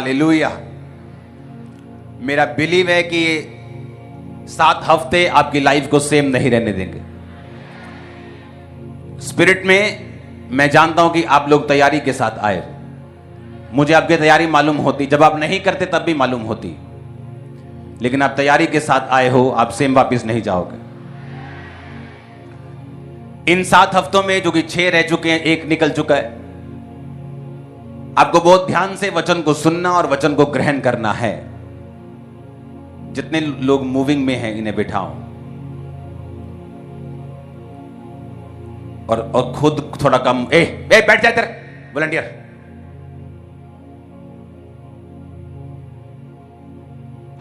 Hallelujah. मेरा believe है कि 7 हफ्ते आपकी लाइफ को सेम नहीं रहने देंगे। स्पिरिट में मैं जानता हूं कि आप लोग तैयारी के साथ आए। मुझे आपकी तैयारी मालूम होती, जब आप नहीं करते तब भी मालूम होती, लेकिन आप तैयारी के साथ आए हो, आप सेम वापस नहीं जाओगे। इन 7 हफ्तों में जो कि 6 रह चुके हैं, 1 निकल चुका है। आपको बहुत ध्यान से वचन को सुनना और वचन को ग्रहण करना है। जितने लोग मूविंग में हैं इन्हें बिठाओ और खुद थोड़ा कम। बैठ जा इधर वॉलंटियर।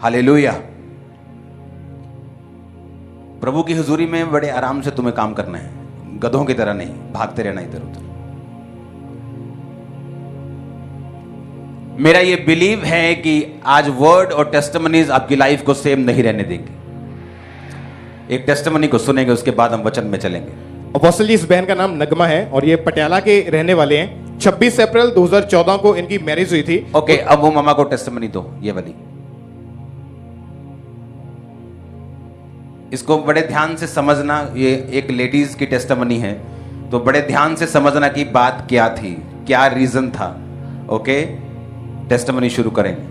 हालेलुया। प्रभु की हुजूरी में बड़े आराम से तुम्हें काम करना है, गधों की तरह नहीं भागते रहना इधर उधर। मेरा ये बिलीव है कि आज वर्ड और टेस्टिमनीज आपकी लाइफ को सेम नहीं रहने देंगे। एक टेस्टिमनी को सुनेंगे, उसके बाद हम वचन में चलेंगे। अपोस्टल जी, इस बहन का नाम नगमा है और ये पटियाला के रहने वाले हैं। 26 अप्रैल 2014 को इनकी मैरिज हुई थी। ओके, अब वो मामा को टेस्टिमनी दो, ये वाली। इसको बड़े ध्यान से समझना। ये एक लेडीज की टेस्टिमनी है, तो बड़े ध्यान से समझना कि बात क्या थी, क्या रीजन था। ओके, टेस्टिमनी शुरू करेंगे।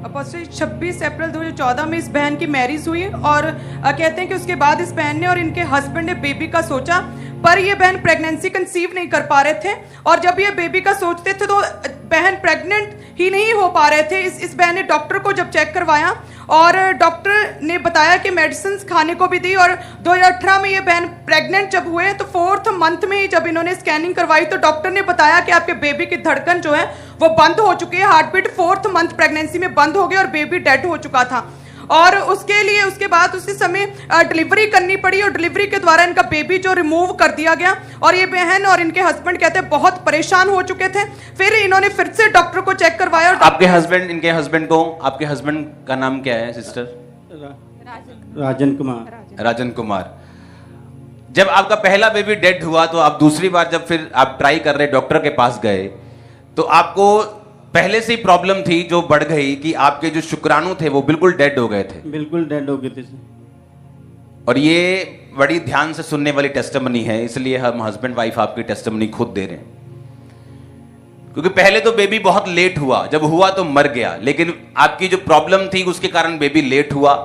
अपोस्टल 26 अप्रैल 2014 में इस बहन की मैरिज हुई और कहते हैं कि उसके बाद इस बहन ने और इनके हस्बैंड ने बेबी का सोचा, पर ये बहन प्रेगनेंसी कंसीव नहीं कर पा रहे थे। और जब ये बेबी का सोचते थे तो बहन प्रेग्नेंट ही नहीं हो पा रहे थे। इस बहन ने डॉक्टर को जब चेक करवाया और डॉक्टर ने बताया कि मेडिसिन खाने को भी दी, और 2018 में ये बहन प्रेग्नेंट जब हुए तो 4th मंथ में ही जब इन्होंने स्कैनिंग करवाई तो डॉक्टर ने बताया कि आपके बेबी की धड़कन जो है वो बंद हो चुकी है। Heart beat 4th month pregnancy में बंद हो गई और बेबी डेड हो चुका था। और उसके लिए उसके बाद उसी समय डिलीवरी करनी पड़ी और डिलीवरी के द्वारा इनका बेबी जो रिमूव कर दिया गया। और ये बहन और इनके हस्बैंड कहते हैं बहुत परेशान हो चुके थे। फिर इन्होंने फिर से डॉक्टर को चेक करवाया। और आपके हस्बैंड, इनके हस्बैंड को, आपके हस्बैंड का नाम क्या है सिस्टर? राजन कुमार। राजन कुमार। जब आपका पहला बेबी डेड हुआ तो आप दूसरी बार जब फिर आप ट्राई कर रहे डॉक्टर के पास गए तो आपको पहले से ही प्रॉब्लम थी जो बढ़ गई कि आपके जो शुक्राणु थे वो बिल्कुल डेड हो गए थे। बिल्कुल डेड हो गए थे। और ये बड़ी ध्यान से सुनने वाली टेस्टिमनी है, इसलिए हम हस्बैंड वाइफ आपकी टेस्टिमनी खुद दे रहे हैं। क्योंकि पहले तो बेबी बहुत लेट हुआ, जब हुआ तो मर गया, लेकिन आपकी जो प्रॉब्लम थी उसके कारण बेबी लेट हुआ।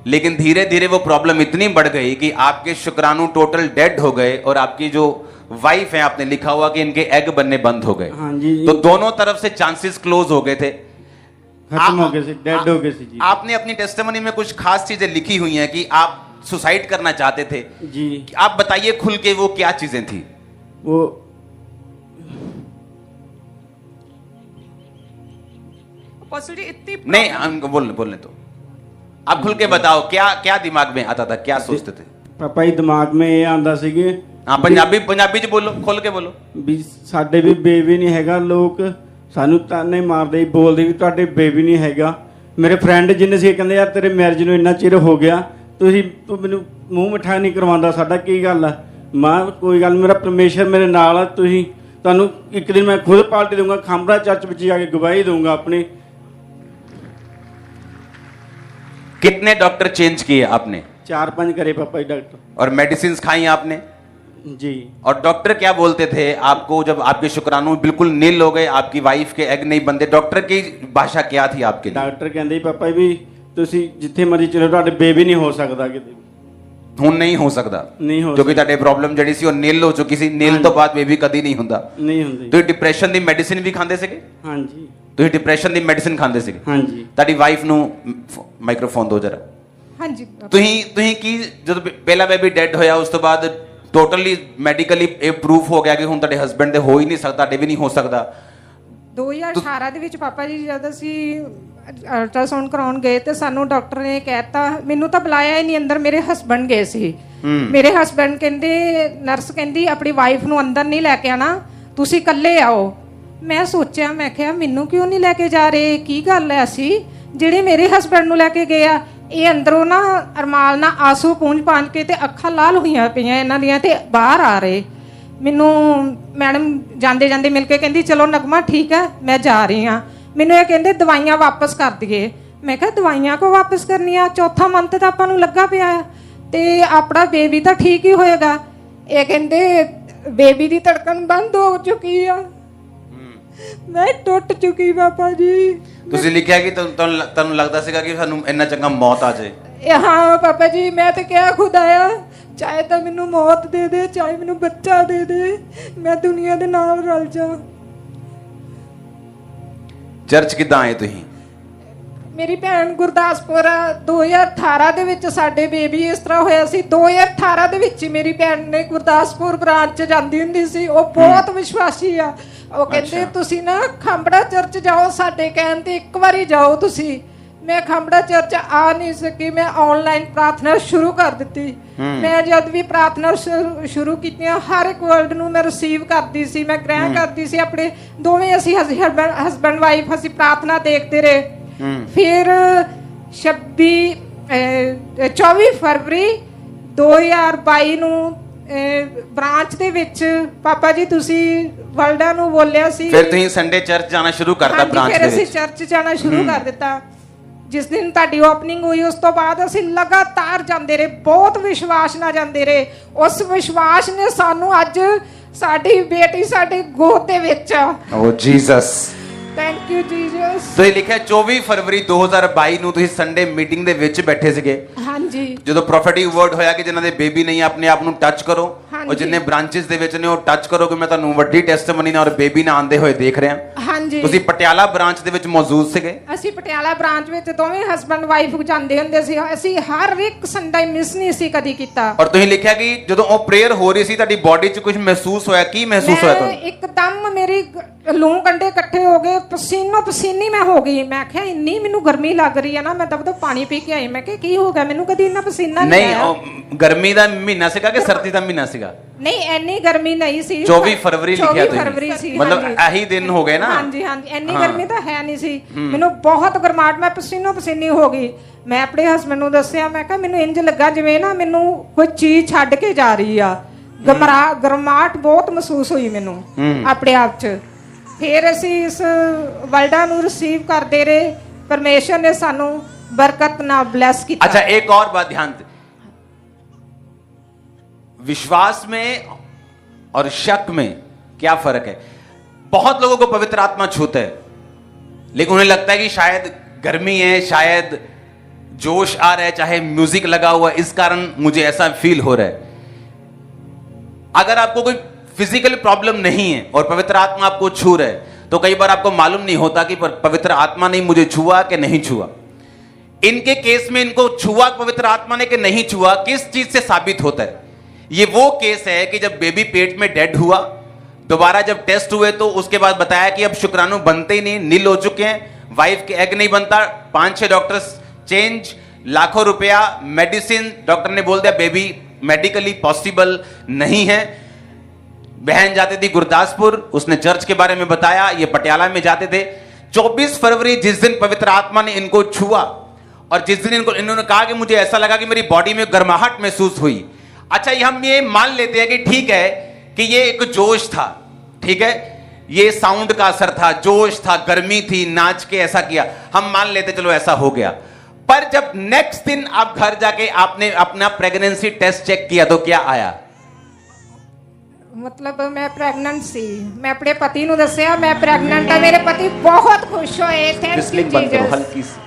लेकिन धीरे धीरे वो प्रॉब्लम इतनी बढ़ गई कि आपके शुक्राणु टोटल डेड हो गए और आपकी जो वाइफ है, आपने लिखा हुआ कि इनके एग बनने बंद हो गए। हाँ जी। तो दोनों तरफ से चांसेस क्लोज हो गए थे, खत्म हो गए थे, डेड हो गए थे जी। आपने अपनी टेस्टिमनी में कुछ खास चीजें लिखी हुई हैं कि आप सुसाइड करना चाहते थे जी। आप बताइए खुल के वो क्या चीजें थी? वो अपोस्टल जी इतनी नहीं, हमको बोलने तो आप खुल के बताओ, क्या क्या दिमाग में आता था, क्या सोचते थे? ਪਾਪਾ ਜੀ ਦਿਮਾਗ में ਇਹ ਆਂਦਾ ਸੀਗੇ हाँ, पंजाबी च बोलो, खोल के बोलो। ਵੀ ਸਾਡੇ ਵੀ ਬੇਬੀ ਨਹੀਂ ਹੈਗਾ, ਲੋਕ ਸਾਨੂੰ ਤਾਨੇ ਮਾਰਦੇ ਬੋਲਦੇ ਵੀ ਤੁਹਾਡੇ ਬੇਬੀ ਨਹੀਂ ਹੈਗਾ। ਮੇਰੇ ਫਰੈਂਡ ਜਿੰਨੇ ਸੀ ਕਹਿੰਦੇ ਯਾਰ ਤੇਰੇ ਮੈਰਿਜ ਨੂੰ ਇੰਨਾ ਚਿਰ ਹੋ ਗਿਆ, ਤੂੰ ਮੈਨੂੰ ਮੂੰਹ ਮਿਠਾ ਨਹੀਂ ਕਰਵਾਉਂਦਾ, ਸਾਡਾ ਕੀ ਗੱਲ ਆ? ਮਾਂ ਕੋਈ ਗੱਲ, ਮੇਰਾ ਪਰਮੇਸ਼ਰ ਮੇਰੇ ਨਾਲ ਆ, ਤੁਹਾਨੂੰ ਇੱਕ ਦਿਨ ਮੈਂ ਖੁਦ ਪਾਲਟੀ ਦੂੰਗਾ, ਖਾਂਬਰਾ ਚਰਚ ਵਿੱਚ ਜਾ ਕੇ ਗਵਾਹੀ ਦੂੰਗਾ ਆਪਣੀ। कितने डॉक्टर चेंज किए आपने? 4-5 करे पापा जी डॉक्टर। और मेडिसिन खाई आपने? जी। और डॉक्टर क्या बोलते थे आपको जब आपके शुक्राणु बिल्कुल नील हो गए, आपकी वाइफ के एग नहीं बनते? डॉक्टर की भाषा क्या थी आपके लिए? डॉक्टर कहते पापा भी ਤੁਸੀਂ ਜਿੱਥੇ ਮਰਜ਼ੀ ਚਲੋ, ਤੁਹਾਡੇ ਬੇਬੀ ਨਹੀਂ ਹੋ ਸਕਦਾ ਕਿਤੇ। ਹੁਣ ਨਹੀਂ ਹੋ ਸਕਦਾ, ਨਹੀਂ ਹੋ ਕਿਉਂਕਿ ਤੁਹਾਡੇ ਪ੍ਰੋਬਲਮ ਜਿਹੜੀ ਸੀ ਉਹ ਨੀਲ ਹੋ ਚੁੱਕੀ ਸੀ। ਨੀਲ ਤੋਂ ਬਾਅਦ ਬੇਬੀ ਕਦੀ ਨਹੀਂ ਹੁੰਦਾ। ਨਹੀਂ ਹੁੰਦੀ। ਤੁਸੀਂ ਡਿਪਰੈਸ਼ਨ ਦੀ ਮੈਡੀਸਿਨ ਵੀ ਖਾਂਦੇ ਸੀਗੇ? ਹਾਂਜੀ। ਤੁਸੀਂ ਡਿਪਰੈਸ਼ਨ ਦੀ ਮੈਡੀਸਿਨ ਖਾਂਦੇ ਸੀਗੇ? ਹਾਂਜੀ। ਤੁਹਾਡੀ ਵਾਈਫ ਨੂੰ ਮਾਈਕ੍ਰੋਫੋਨ ਦਿਓ ਜਰਾ। ਹਾਂਜੀ। ਤੁਸੀਂ ਕੀ, ਜਦੋਂ ਪਹਿਲਾ ਬੇਬੀ ਡੈਡ ਹੋਇਆ ਉਸ ਤੋਂ ਬਾਅਦ ਟੋਟਲੀ ਮੈਡੀਕਲੀ ਇਹ ਪ੍ਰੂਫ ਹੋ ਗਿਆ ਕਿ ਹੁਣ ਤੁਹਾਡੇ ਹਸਬੈਂਡ ਦੇ ਹੋ ਹੀ ਨਹੀਂ ਸਕਦਾ, ਤੁਹਾਡੇ ਵੀ ਨਹੀਂ ਹੋ ਸਕਦਾ? 2018 ਦੇ ਵਿੱਚ ਪਾਪਾ ਜੀ ਜਦ ਅਸੀਂ ਅਲਟਰਾਸਾਊਂਡ ਕਰਾਉਣ ਗਏ ਤੇ ਸਾਨੂੰ ਡਾਕਟਰ ਨੇ ਕਹਿਤਾ, ਮੈਨੂੰ ਤਾਂ ਬੁਲਾਇਆ ਹੀ ਨਹੀਂ ਅੰਦਰ, ਮੇਰੇ ਹਸਬੈਂਡ ਗਏ ਸੀ। ਮੇਰੇ ਹਸਬੈਂਡ ਕਹਿੰਦੇ, ਨਰਸ ਕਹਿੰਦੀ ਆਪਣੀ ਵਾਈਫ ਨੂੰ ਅੰਦਰ ਨਹੀਂ ਲੈ ਕੇ ਆਣਾ, ਤੁਸੀਂ ਇਕੱਲੇ ਆਓ। ਮੈਂ ਸੋਚਿਆ, ਮੈਂ ਕਿਹਾ ਮੈਨੂੰ ਕਿਉਂ ਨਹੀਂ ਲੈ ਕੇ ਜਾ ਰਹੇ, ਕੀ ਗੱਲ ਹੈ? ਅਸੀਂ ਜਿਹੜੇ ਮੇਰੇ ਹਸਬੈਂਡ ਨੂੰ ਲੈ ਕੇ ਗਏ ਆ, ਇਹ ਅੰਦਰੋਂ ਨਾ ਅਰਮਾਲ ਨਾਲ ਆਂਸੂ ਪੂੰਝ ਪਾਂਝ ਕੇ ਤੇ ਅੱਖਾਂ ਲਾਲ ਹੋਈਆਂ ਪਈਆਂ ਇਹਨਾਂ ਦੀਆਂ ਤੇ ਬਾਹਰ ਆ ਰਹੇ। ਮੈਨੂੰ ਮੈਡਮ ਜਾਂਦੇ ਜਾਂਦੇ ਮਿਲ ਕੇ ਕਹਿੰਦੀ ਚਲੋ ਨਗਮਾ ਠੀਕ ਹੈ, ਮੈਂ ਜਾ ਰਹੀ ਹਾਂ। ਮੈਨੂੰ ਇਹ ਕਹਿੰਦੇ ਦਵਾਈਆਂ ਵਾਪਸ ਕਰ ਦਈਏ। ਮੈਂ ਕਿਹਾ ਦਵਾਈਆਂ ਕੋ ਵਾਪਸ ਕਰਨੀਆਂ, ਚੌਥਾ ਮੰਥ ਤਾਂ ਆਪਾਂ ਨੂੰ ਲੱਗਾ ਪਿਆ ਆ ਤੇ ਆਪਣਾ ਬੇਬੀ ਤਾਂ ਠੀਕ ਹੀ ਹੋਏਗਾ। ਇਹ ਕਹਿੰਦੇ ਬੇਬੀ ਦੀ ਧੜਕਣ ਬੰਦ ਹੋ ਚੁੱਕੀ ਆ। ਮੈਂ ਟੁੱਟ ਚੁੱਕੀ ਪਾਪਾ ਜੀ। ਤੁਸੀਂ ਲਿਖਿਆ ਕਿ ਤੁਹਾਨੂੰ ਲੱਗਦਾ ਸੀਗਾ ਕਿ ਸਾਨੂੰ ਇੰਨਾ ਚੰਗਾ ਮੌਤ ਆ ਜਾਏ। हाँ पापा जी, मैं तो क्या खुदाया चाहे तो मैनू मौत दे दे, चाहे मैनू बच्चा दे दे, मैं दुनिया दे नाल रल जा। ਚਰਚ ਕਿੱਦਾਂ ਆਏ ਤੁਸੀਂ? मेरी भैन गुरदासपुर 2018 ਦੇ ਵਿੱਚ ਸਾਡੇ ਬੇਬੀ ਇਸ ਤਰ੍ਹਾਂ ਹੋਇਆ ਸੀ। 2018 ਦੇ ਵਿੱਚ ਮੇਰੀ ਭੈਣ ਨੇ ਗੁਰਦਾਸਪੁਰ ਬ੍ਰਾਂਚ ਚ ਜਾਂਦੀ ਹੁੰਦੀ ਸੀ। ਉਹ ਬਹੁਤ ਵਿਸ਼ਵਾਸੀ ਆ। ਉਹ ਕਹਿੰਦੇ ਤੁਸੀਂ ਨਾ ਖਾਂਬੜਾ ਚਰਚ ਜਾਓ, ਸਾਡੇ ਕਹਿਣ ਤੇ ਇੱਕ ਵਾਰੀ ਜਾਓ ਤੁਸੀਂ। मैं खांबड़ा चर्च आ नहीं सकी, मैं ऑनलाइन प्रार्थना शुरू कर दी। मैं जब भी प्रार्थना शुरू की हर एक वर्ड नूं मैं रिसीव करती सी, मैं ग्रहण करती सी। अपने दोवें असी हसबैंड वाइफ असी प्रार्थना देखते रहे। फिर 24 फरवरी 2022 नूं ब्रांच दे विच पापा जी तुसी वर्ल्डां नूं बोलिया सी। फिर तुसीं संडे चर्च जाना शुरू करता ब्रांच फिर दे असी विच? चर्च जाना शुरू कर दिता। जिस दिन ਤੁਹਾਡੀ ਓਪਨਿੰਗ ਹੋਈ ਉਸ ਤੋਂ ਬਾਅਦ ਅਸੀਂ ਲਗਾਤਾਰ ਜਾਂਦੇ ਰਹੇ, ਬਹੁਤ ਵਿਸ਼ਵਾਸ ਨਾਲ ਜਾਂਦੇ ਰਹੇ। ਉਸ ਵਿਸ਼ਵਾਸ ਨੇ ਸਾਨੂੰ ਅੱਜ ਸਾਡੀ ਬੇਟੀ ਸਾਡੇ ਗੋਦ ਦੇ ਵਿੱਚ ਆ। ਓ ਜੀਸਸ, ਥੈਂਕ ਯੂ ਜੀਸਸ। ਤੁਸੀਂ ਲਿਖਿਆ 24 ਫਰਵਰੀ 2022 ਨੂੰ ਤੁਸੀਂ ਸੰਡੇ ਮੀਟਿੰਗ ਦੇ ਵਿੱਚ ਬੈਠੇ ਸੀਗੇ। ਹਾਂਜੀ। ਜਦੋਂ ਪ੍ਰੋਫੈਟਿਕ ਵਰਡ ਹੋਇਆ ਕਿ ਜਿਨ੍ਹਾਂ ਦੇ ਬੇਬੀ ਨਹੀਂ, ਆਪਣੇ ਆਪ ਨੂੰ ਟੱਚ ਕਰੋ। ਉਹ ਜਿੰਨੇ ਬ੍ਰਾਂਚਸ ਦੇ ਵਿੱਚ ਨੇ ਉਹ ਟੱਚ ਕਰੋ ਕਿ ਮੈਂ ਤੁਹਾਨੂੰ ਵੱਡੀ ਟੈਸਟਮਨੀ ਨਾਲ ਔਰ ਬੇਬੀ ਨਾਲ ਆਂਦੇ ਹੋਏ ਦੇਖ ਰਿਹਾ। ਹਾਂਜੀ। ਤੁਸੀਂ ਪਟਿਆਲਾ ਬ੍ਰਾਂਚ ਦੇ ਵਿੱਚ ਮੌਜੂਦ ਸੀਗੇ? ਅਸੀਂ ਪਟਿਆਲਾ ਬ੍ਰਾਂਚ ਵਿੱਚ ਦੋਵੇਂ ਹਸਬੰਡ ਵਾਈਫ ਜਾਂਦੇ ਹੁੰਦੇ ਸੀ। ਅਸੀਂ ਹਰ ਇੱਕ ਸੰਡੇ ਮਿਸ ਨਹੀਂ ਸੀ ਕਦੀ ਕੀਤਾ। ਔਰ ਤੁਸੀਂ ਲਿਖਿਆ ਕਿ ਜਦੋਂ ਉਹ ਪ੍ਰੇਅਰ ਹੋ ਰਹੀ ਸੀ ਤੁਹਾਡੀ ਬਾਡੀ 'ਚ ਕੁਝ ਮਹਿਸੂਸ ਹੋਇਆ। ਕੀ ਮਹਿਸੂਸ ਹੋਇਆ ਤੁਹਾਨੂੰ? ਇੱਕਦਮ ਮੇਰੀ ਲੂੰ ਕੰਡੇ ਇਕੱਠੇ ਹੋ ਗਏ, ਪਸੀਨੋ ਪਸੀਨੀ ਮੈਂ ਹੋ ਗਈ। ਮੈਂ ਕਿਹਾ ਇੰਨੀ ਮੈਨੂੰ ਗਰਮੀ ਲੱਗ ਰਹੀ ਹੈ ਨਾ। ਮੈਂ ਦਬ ਪਾਣੀ ਪੀ ਕੇ ਆਈ। ਮੈਂ ਕਿਹਾ ਕੀ ਹੋ ਗਿਆ, ਮੈਨੂੰ ਕਦੀ ਇੰਨਾ ਪਸੀਨਾ ਨਹੀਂ ਆਇਆ। ਨਹੀਂ, ਗਰਮੀ ਦਾ ਮਹੀਨਾ ਸੀਗਾ ਕਿ ਸਰਦੀ ਦਾ ਮਹੀਨਾ ਸੀਗਾ? ਨਹੀਂ, ਇੰਨੀ ਗਰਮੀ ਨਹੀਂ ਸੀ। 24 ਫਰਵਰੀ ਲਿਖਿਆ 24 ਫਰਵਰੀ ਸੀ। ਮਤਲਬ ਇਹੀ ਦਿਨ ਹੋ ਗਏ ਨਾ? ਹਾਂਜੀ ਹਾਂਜੀ, ਇੰਨੀ ਗਰਮੀ ਤਾਂ ਹੈ ਨਹੀਂ ਸੀ। ਮੈਨੂੰ ਬਹੁਤ ਗਰਮਾਹਟ, ਮੈਂ ਪਸੀਨੋ ਪਸੀਨੀ ਹੋ ਗਈ। ਮੈਂ ਆਪਣੇ ਹਸਬੰਡ ਨੂੰ ਦੱਸਿਆ, ਮੈਂ ਕਿਹਾ ਮੈਨੂੰ ਇੰਜ ਲੱਗਾ ਜਿਵੇਂ ਨਾ ਮੈਨੂੰ ਕੋਈ ਚੀਜ਼ ਛੱਡ ਕੇ ਜਾ ਰਹੀ ਆ। ਗਰਮਾਹਟ ਬਹੁਤ ਮਹਿਸੂਸ ਹੋਈ ਮੈਨੂੰ ਆਪਣੇ ਆਪ 'ਚ। ਫਿਰ ਅਸੀਂ ਇਸ ਵਰਲਡਾਂ ਨੂੰ ਰਿਸੀਵ ਕਰਦੇ ਰਹੇ। परमेश्वर ने सानू बरकत ना ब्लेस किया। अच्छा, एक और बात ध्यान दे, विश्वास में और शक में क्या फर्क है? बहुत लोगों को पवित्र आत्मा छूता है, लेकिन उन्हें लगता है कि शायद गर्मी है, शायद जोश आ रहा है, चाहे म्यूजिक लगा हुआ, इस कारण मुझे ऐसा फील हो रहा है। अगर आपको कोई फिजिकल प्रॉब्लम नहीं है और पवित्र आत्मा आपको छू रहा है, तो कई बार आपको मालूम नहीं होता कि पवित्र आत्मा ने मुझे छुआ कि नहीं छुआ। इनके केस में इनको छुआ पवित्र आत्मा ने कि नहीं छुआ, किस चीज से साबित होता है? ये वो केस है कि जब बेबी पेट में डेड हुआ, दोबारा जब टेस्ट हुए तो उसके बाद बताया कि अब शुक्राणु बनते ही नहीं, नील हो चुके हैं, वाइफ के एग नहीं बनता, 5-6 डॉक्टर्स चेंज, लाखों रुपया मेडिसिन, डॉक्टर ने बोल दिया बेबी मेडिकली पॉसिबल नहीं है। बहन जाती थी गुरदासपुर, उसने चर्च के बारे में बताया, ये पटियाला में जाते थे। 24 फरवरी जिस दिन पवित्र आत्मा ने इनको छुआ और जिस दिन इन्होंने कहा कि मुझे ऐसा लगा कि मेरी बॉडी में गर्माहट महसूस हुई। अच्छा, हम ये मान लेते हैं कि ठीक है कि ये एक जोश था, ठीक है, ये साउंड का असर था, जोश था, गर्मी थी, नाच के ऐसा किया, हम मान लेते चलो ऐसा हो गया। पर जब नेक्स्ट दिन आप घर जाके आपने अपना प्रेगनेंसी टेस्ट चेक किया तो क्या आया? मतलब मैं प्रेग्नेंट सी। मैं अपने पति ਨੂੰ ਦੱਸਿਆ मैं प्रेग्नेंट ਹਾਂ। मेरे पति बहुत खुश होए। Thank you Jesus. हल्की सी,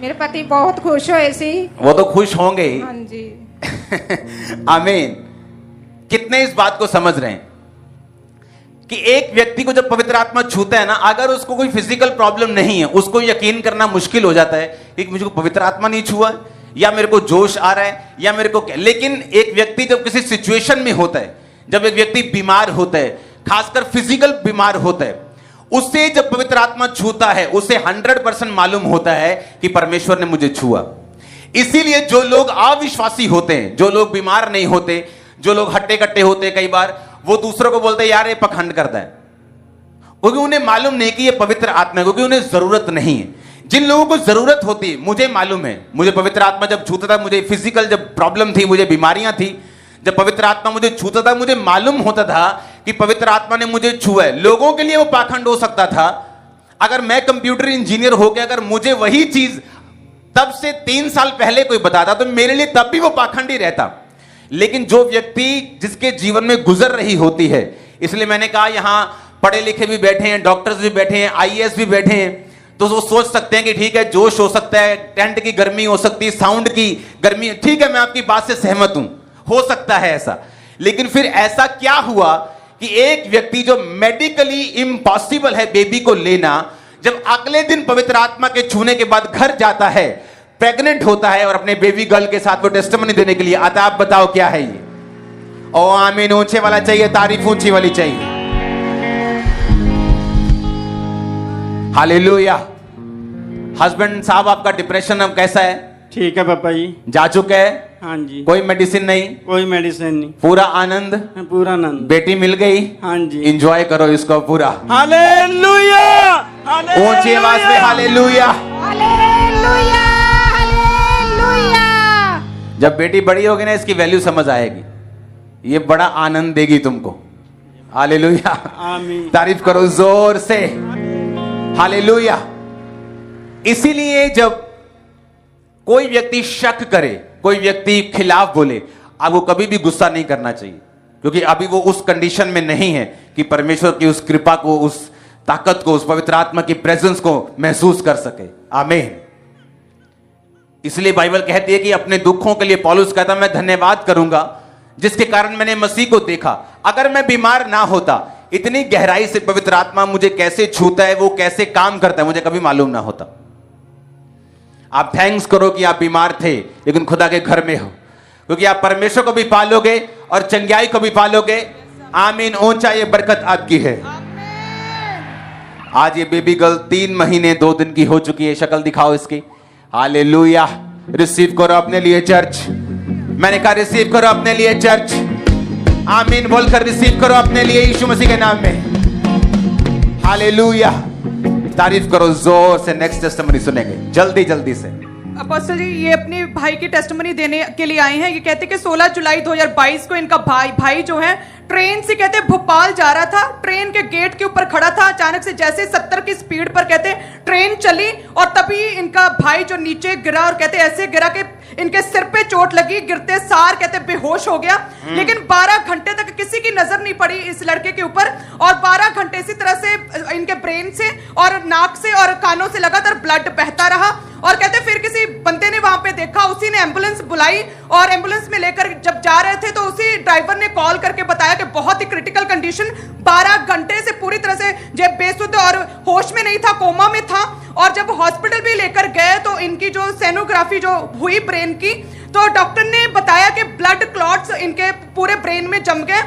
मेरे पति बहुत खुश होए सी। वो तो खुश होंगे ही। हाँ जी। आमीन। कितने इस बात को समझ रहे हैं कि एक व्यक्ति को जब पवित्र आत्मा छूता है ना, अगर उसको कोई फिजिकल प्रॉब्लम नहीं है, उसको यकीन करना मुश्किल हो जाता है कि मुझे पवित्र आत्मा नहीं छुआ या मेरे को जोश आ रहा है या मेरे को क्या। लेकिन एक व्यक्ति जब किसी सिचुएशन में होता है, जब एक व्यक्ति बीमार होता है, खासकर फिजिकल बीमार होता है, उससे जब पवित्र आत्मा छूता है, उसे 100% मालूम होता है कि परमेश्वर ने मुझे छुआ। इसीलिए जो लोग अविश्वासी होते हैं, जो लोग बीमार नहीं होते, जो लोग हट्टे कट्टे होते हैं, कई बार वो दूसरों को बोलते हैं यार ये पखंड करता है, क्योंकि उन्हें मालूम नहीं कि ये पवित्र आत्मा है, क्योंकि उन्हें जरूरत नहीं है। जिन लोगों को जरूरत होती है, मुझे मालूम है, मुझे पवित्र आत्मा जब छूता था, मुझे फिजिकल जब प्रॉब्लम थी, मुझे बीमारियां थी, जब पवित्र आत्मा मुझे छूता था, मुझे मालूम होता था कि पवित्र आत्मा ने मुझे छुआ है। लोगों के लिए वो पाखंड हो सकता था, अगर मैं कंप्यूटर इंजीनियर हो गया, अगर मुझे वही चीज तब से 3 साल पहले कोई बताता तो मेरे लिए तब भी वो पाखंडी रहता। लेकिन जो व्यक्ति जिसके जीवन में गुजर रही होती है, इसलिए मैंने कहा यहां पढ़े लिखे भी बैठे हैं, डॉक्टर्स भी बैठे हैं, आईएएस भी बैठे हैं, तो वो सोच सकते हैं कि ठीक है, जोश हो सकता है, टेंट की गर्मी हो सकती है, साउंड की गर्मी, ठीक है, मैं आपकी बात से सहमत हूं, हो सकता है ऐसा। लेकिन फिर ऐसा क्या हुआ कि एक व्यक्ति जो मेडिकली इम्पॉसिबल है बेबी को लेना, जब अगले दिन पवित्र आत्मा के छूने के बाद घर जाता है, प्रेग्नेंट होता है और अपने बेबी गर्ल के साथ वो टेस्टिमनी देने के लिए आता। आप बताओ क्या है ये? ओ आमीन ऊंचे वाला चाहिए, तारीफ ऊंची वाली चाहिए। हालेलुया। हस्बैंड साहब आपका डिप्रेशन अब कैसा है? ठीक है पापा जी। जा चुका है? हाँ जी। कोई मेडिसिन नहीं? कोई मेडिसिन नहीं। पूरा आनंद? पूरा आनंद। बेटी मिल गई? हाँ जी। एंजॉय करो इसको पूरा। हालेलुया। ऊंची आवाज में हालेलुया। Hallelujah, hallelujah. जब बेटी बड़ी होगी ना, इसकी वैल्यू समझ आएगी, ये बड़ा आनंद देगी तुमको। हालेलुया। आमीन। तारीफ करो जोर से। हालेलुया। इसीलिए जब कोई व्यक्ति शक करे, कोई व्यक्ति खिलाफ बोले, आपको कभी भी गुस्सा नहीं करना चाहिए, क्योंकि अभी वो उस कंडीशन में नहीं है कि परमेश्वर की उस कृपा को, उस ताकत को, उस पवित्र आत्मा की प्रेजेंस को महसूस कर सके। आमीन। इसलिए बाइबल कहती है कि अपने दुखों के लिए पौलुस कहता, मैं धन्यवाद करूंगा जिसके कारण मैंने मसीह को देखा। अगर मैं बीमार ना होता, इतनी गहराई से पवित्र आत्मा मुझे कैसे छूता है, वो कैसे काम करता है, मुझे कभी मालूम ना होता। आप थैंक्स करो कि आप बीमार थे लेकिन खुदा के घर में हो, क्योंकि आप परमेश्वर को भी पालोगे और चंगाई को भी पालोगे। आमीन। ऊंचा ये बरकत आपकी है। आज ये बेबी गर्ल 3 महीने 2 दिन की हो चुकी है। शक्ल दिखाओ इसकी। हालेलुया। रिसीव करो अपने लिए चर्च। मैंने कहा रिसीव करो अपने लिए चर्च। आमीन बोलकर रिसीव करो अपने लिए यीशु मसीह के नाम में। हालेलुया। तारीफ करो जोर से। नेक्स्ट टेस्टिमनी सुनेंगे जल्दी जल्दी से। अपोस्टल जी ये अपने भाई की टेस्टिमनी देने के लिए आए हैं। ये कहते हैं कि 16 जुलाई 2022 को इनका भाई जो है ट्रेन से कहते भोपाल जा रहा था, ट्रेन के गेट के ऊपर खड़ा था, अचानक से जैसे 70 की स्पीड पर कहते ट्रेन चली और तभी इनका भाई जो नीचे गिरा और कहते ऐसे गिरा कि इनके सिर पे चोट लगी, गिरते सार कहते बेहोश हो गया। लेकिन 12 घंटे तक किसी की नजर नहीं पड़ी इस लड़के के ऊपर और 12 घंटे इसी तरह से इनके ब्रेन से और नाक से और कानों से लगातार ब्लड बहता रहा। और कहते फिर किसी बंदे ने वहां पे देखा, उसी ने एम्बुलेंस बुलाई और एम्बुलेंस में लेकर जब जा रहे थे तो उसी ड्राइवर ने कॉल करके बताया कि बहुत ही क्रिटिकल कंडीशन, 12 घंटे से पूरी तरह से जब बेसुध और होश में नहीं था, कोमा में था। और जब हॉस्पिटल भी लेकर गए तो इनकी जो सोनोग्राफी जो हुई ब्रेन की, तो डॉक्टर ने बताया कि ब्लड क्लॉट्स इनके पूरे ब्रेन में जम गए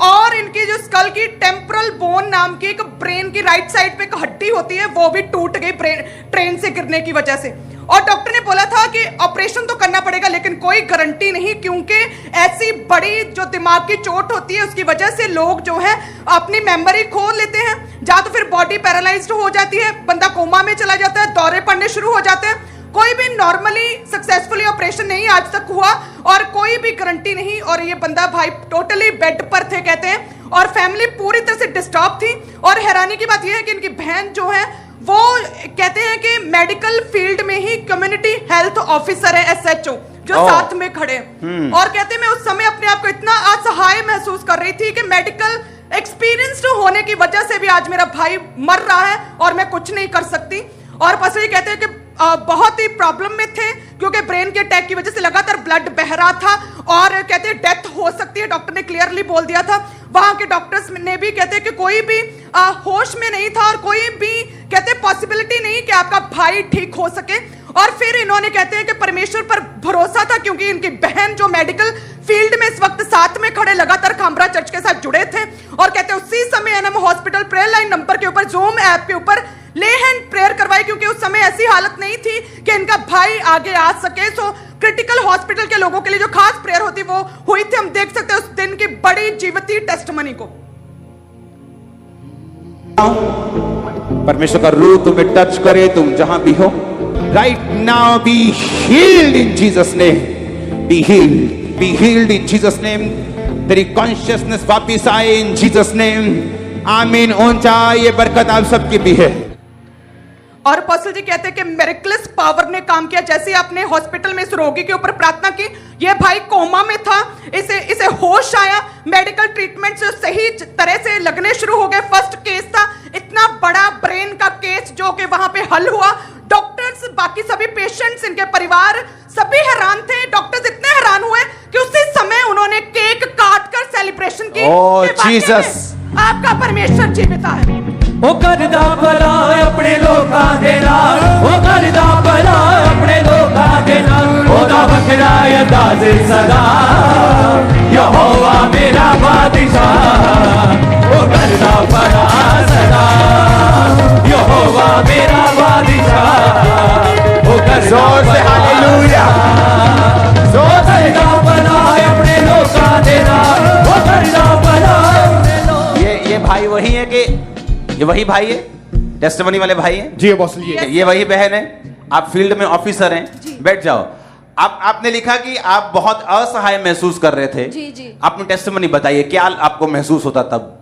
और इनकी जो स्कल की टेम्पोरल बोन नाम की एक ब्रेन की राइट साइड पे एक हड्डी होती है वो भी टूट गई ट्रेन से गिरने की वजह से। और डॉक्टर ने बोला था कि ऑपरेशन तो करना पड़ेगा लेकिन कोई गारंटी नहीं, क्योंकि ऐसी बड़ी जो दिमाग की चोट होती है उसकी वजह से लोग जो है अपनी मेमोरी खो लेते हैं, या तो फिर बॉडी पैरालाइज्ड हो जाती है, बंदा कोमा में चला जाता है, दौरे पड़ने शुरू हो जाते हैं। कोई भी नॉर्मली सक्सेसफुली ऑपरेशन नहीं आज तक हुआ और कोई भी गारंटी नहीं। और ये बंदा भाई टोटली बेड पर थे कहते हैं और फैमिली पूरी तरह से डिस्टर्ब थी। और हैरानी की बात यह है कि इनकी बहन जो है वो कहते हैं कि मेडिकल फील्ड में ही कम्युनिटी हेल्थ ऑफिसर है, SHO, जो साथ में खड़े। और कहते हैं मैं उस समय अपने आप को इतना असहाय महसूस कर रही थी कि मेडिकल एक्सपीरियंस्ड होने की वजह से भी आज मेरा भाई मर रहा है और मैं कुछ नहीं कर सकती। और पास्टर जी कहते हैं कि बहुत ही प्रॉब्लम में थे क्योंकि ब्रेन के अटैक की वजह से लगातार ब्लड बह रहा था और कहते हैं डेथ हो सकती है, डॉक्टर ने क्लियरली बोल दिया था। वहां के डॉक्टर्स ने भी कहते हैं कि कोई भी होश में नहीं था और कोई भी कहते हैं पॉसिबिलिटी नहीं कि आपका भाई ठीक हो सके। और फिर इन्होंने कहते हैं कि परमेश्वर पर भरोसा था क्योंकि इनकी बहन जो मेडिकल फील्ड में इस वक्त साथ में खड़े लगातार खामरा चर्च के साथ जुड़े थे। और कहते हैं उसी समय NM hospital prayer line number के ऊपर जूम ऐप के ऊपर ले हैंड प्रेयर करवाई क्योंकि उस समय ऐसी हालत नहीं थी कि इनका भाई आगे आ सके। सो क्रिटिकल हॉस्पिटल के लोगों के लिए जो खास प्रेयर होती वो हुई थी। हम देख सकते हैं उस दिन की बड़ी जीवती टेस्टमनी को। परमेश्वर का रूह तुम्हें टच करे, तुम जहां भी हो right now, be healed in Jesus name, be healed, be healed in Jesus name. तेरी कॉन्शियसनेस वापिस आए इन जीसस नेम। आमीन। ऊंचा ये बरकत आप सबकी भी है। और अपोस्टल जी कहते हैं कि मिरेकलस पावर ने काम किया। जैसे आपने हॉस्पिटल में इस रोगी के ऊपर प्रार्थना की, ये भाई कोमा में था, इसे होश आया, मेडिकल ट्रीटमेंट से सही तरह से लगने शुरू हो गए। फर्स्ट केस था, इतना बड़ा ब्रेन का केस जो कि वहां पे हल हुआ। डॉक्टर्स, बाकी सभी पेशेंट्स, इनके परिवार सभी हैरान थे। डॉक्टर्स इतने हैरान हुए कि उसी समय उन्होंने केक काट कर सेलिब्रेशन की। ओह, कि वाकई जीसस। में आपका परमेश्वर जीवित है। ओ करदा भला अपने लोकां दे नाल, ओ करदा भला अपने लोकां दे नाल, ओदा वखरा अंदाज़ सदा, यहोवा मेरा बादशाह। ओ करदा भला सदा, यहोवा मेरा बादशाह। ओ करदा जोर से हालेलुया, जोर से। करदा भला अपने लोकां दे नाल, ओ करदा भला अपने लोकां। ये भाई वही है कि ये वही भाई है, टेस्टिमनी वाले भाई हैं? जी अपोस्टल जी। ये वही बहन है। आप फील्ड में ऑफिसर हैं, बैठ जाओ। आपने लिखा कि आप बहुत असहाय महसूस कर रहे थे। जी, जी। आपने टेस्टिमनी बताइए, क्या आपको महसूस होता तब?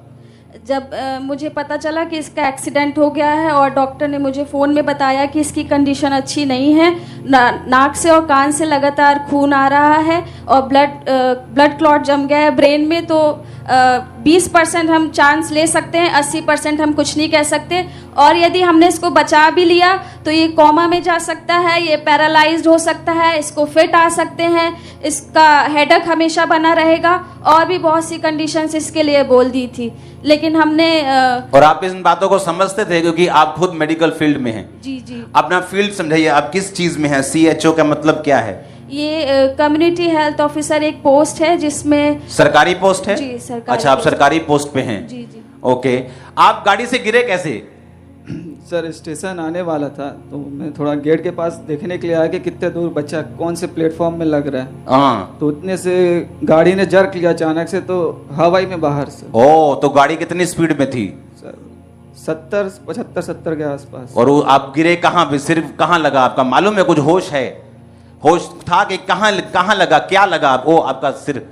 जब मुझे पता चला कि इसका एक्सीडेंट हो गया है और डॉक्टर ने मुझे फ़ोन में बताया कि इसकी कंडीशन अच्छी नहीं है, नाक से और कान से लगातार खून आ रहा है और ब्लड क्लॉट जम गया है ब्रेन में, तो 20% हम चांस ले सकते हैं, 80% हम कुछ नहीं कह सकते। और यदि हमने इसको बचा भी लिया तो ये कोमा में जा सकता है, ये पैरालाइज्ड हो सकता है, इसको फिट आ सकते हैं, इसका हेडेक हमेशा बना रहेगा, और भी बहुत सी कंडीशंस इसके लिए बोल दी थी। लेकिन हमने और आप इन बातों को समझते थे क्योंकि आप खुद मेडिकल फील्ड में हैं। जी जी, अपना फील्ड समझाइए, आप किस चीज में हैं? CHO का मतलब क्या है? ये कम्युनिटी हेल्थ ऑफिसर एक पोस्ट है जिसमें सरकारी पोस्ट है? जी, सरकारी अच्छा, आप पोस्ट। सरकारी पोस्ट पे हैं। जी जी। ओके, आप गाड़ी से गिरे कैसे? सर स्टेशन आने वाला था तो मैं थोड़ा गेट के पास देखने के लिए आया कि कितने दूर बच्चा कौन से प्लेटफॉर्म में लग रहा है। हाँ। तो उतने से गाड़ी ने जर्क लिया अचानक से, तो हवाई में बाहर से। ओ, तो गाड़ी कितनी स्पीड में थी? सर 70 के आसपास। और वो आप गिरे कहाँ पे? सिर्फ कहाँ लगा आपका? मालूम है कुछ होश है? होश था कि कहाँ लगा, क्या लगा? ओ, आपका सिर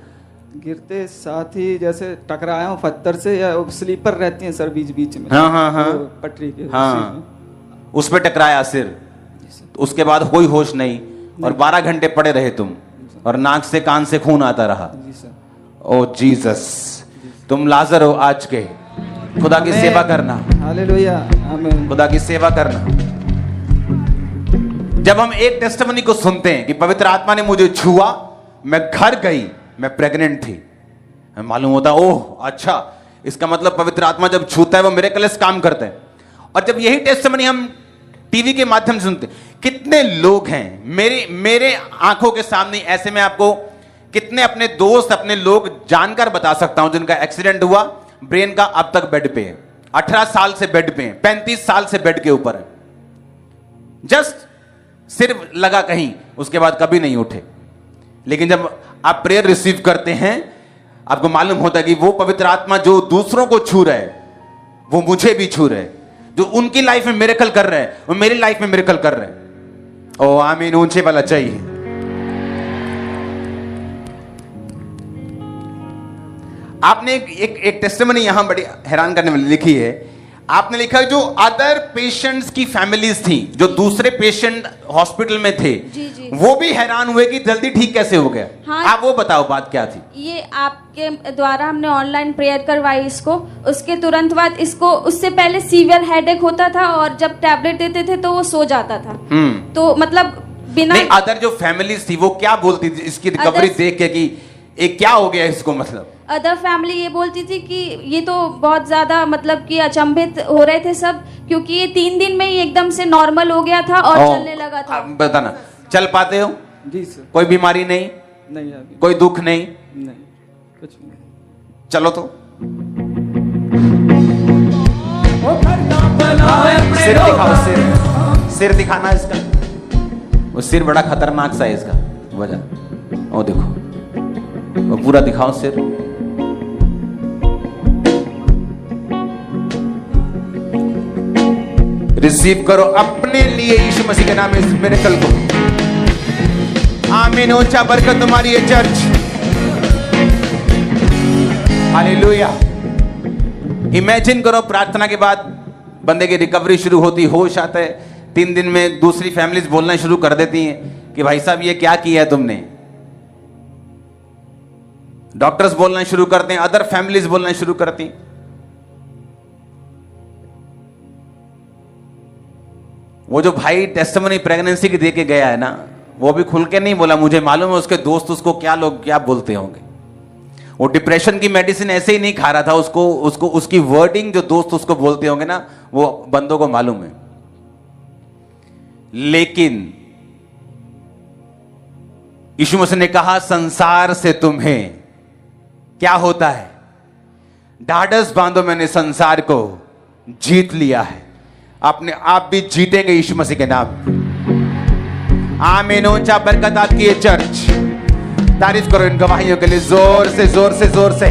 गिरते साथ ही जैसे टकराया हूँ पत्थर से, या स्लीपर रहती हैं सर बीच बीच में। हाँ, हाँ, हाँ। वो पटरी के हाँ, उस पे टकराया सिर। तो उसके बाद कोई होश नहीं और 12 घंटे पड़े रहे तुम, और नाक से कान से खून आता रहा। जी सर। ओ जीसस, तुम लाजर हो आज के। खुदा की सेवा करना, हालेलुया, आमीन। खुदा की सेवा करना। जब हम एक टेस्टिमनी को सुनते हैं कि पवित्र आत्मा ने मुझे छुआ, मैं घर गई, मैं प्रेग्नेंट थी, हमें मालूम होता ओह अच्छा, इसका मतलब पवित्र आत्मा जब छूता है वो मिरेकल्स काम करते हैं। और जब यही टेस्टिमनी हम टीवी के माध्यम से सुनते, कितने लोग हैं मेरे आंखों के सामने ऐसे, में आपको कितने अपने दोस्त, अपने लोग जानकर बता सकता हूं जिनका एक्सीडेंट हुआ, ब्रेन का अब तक बेड पे है, 18 साल से बेड पे है, 35 साल से बेड के ऊपर है, जस्ट सिर्फ लगा कहीं, उसके बाद कभी नहीं उठे। लेकिन जब आप प्रेयर रिसीव करते हैं, आपको मालूम होता है कि वो पवित्र आत्मा जो दूसरों को छू रहा है वो मुझे भी छू रहे हैं, जो उनकी लाइफ में मिरेकल कर रहे हैं वो मेरी लाइफ में मिरेकल कर रहे हैं। ओ आमीन, ऊंचे वाला चाहिए। आपने एक टेस्टिमनी यहां बड़ी हैरान करने वाली लिखी है। आपने लिखा जो अदर पेशेंट्स की फैमिलीज थी, जो दूसरे पेशेंट हॉस्पिटल में थे, जी, जी। वो भी हैरान हुए कि जल्दी ठीक कैसे हो गया। हाँ। आप वो बताओ बात क्या थी? ये आपके द्वारा हमने ऑनलाइन प्रेयर करवाई इसको, उसके तुरंत बाद इसको, उससे पहले सीवियर हेडेक होता था और जब टैबलेट देते थे तो वो सो जाता था। तो मतलब बिना नहीं, अदर जो फैमिलीज थी वो क्या बोलती थी इसकी रिकवरी देख के कि ये क्या हो गया इसको? मतलब अदर फैमिली ये बोलती थी कि ये तो बहुत ज्यादा, मतलब कि अचंभित हो रहे थे सब, क्योंकि ये 3 दिन में ही एकदम से नॉर्मल हो गया था और चलने लगा था। बताना, चल पाते हो? जी सर। कोई बीमारी नहीं? नहीं अभी कोई दुख नहीं? नहीं, कुछ नहीं। चलो तो अपने सिर दिखाओ, सिर दिखाना इसका। वो सिर बड़ा खतरनाक सा है इसका वजह। ओ देखो, वो पूरा दिखाओ सिर। रिसीव करो अपने लिए यीशु मसीह के नाम में इस मिरेकल को। आमीन। ऊंचा बरकत तुम्हारी है चर्च। हालेलुया। इमेजिन करो प्रार्थना के बाद बंदे की रिकवरी शुरू होती, होश आता है, 3 दिन में दूसरी फैमिलीज बोलना शुरू कर देती हैं कि भाई साहब ये क्या किया है तुमने। डॉक्टर्स बोलना शुरू करते हैं, अदर फैमिलीज बोलना शुरू करती हैं। वो जो भाई टेस्टिमनी प्रेगनेंसी की दे के गया है ना, वो भी खुल के नहीं बोला, मुझे मालूम है उसके दोस्त उसको क्या बोलते होंगे। वो डिप्रेशन की मेडिसिन ऐसे ही नहीं खा रहा था, उसको उसकी वर्डिंग जो दोस्त उसको बोलते होंगे ना, वो बंदों को मालूम है। लेकिन यीशु मसीह ने कहा संसार से तुम्हें क्या होता है, ढाढ़स बांधो, मैंने संसार को जीत लिया है। अपने आप भी जीतेंगे यीशु मसीह के नाम। आमीन। ऊंचा बरकत आपकी ये चर्च। तारीफ करो इन गवाहियों के लिए, जोर से जोर से जोर से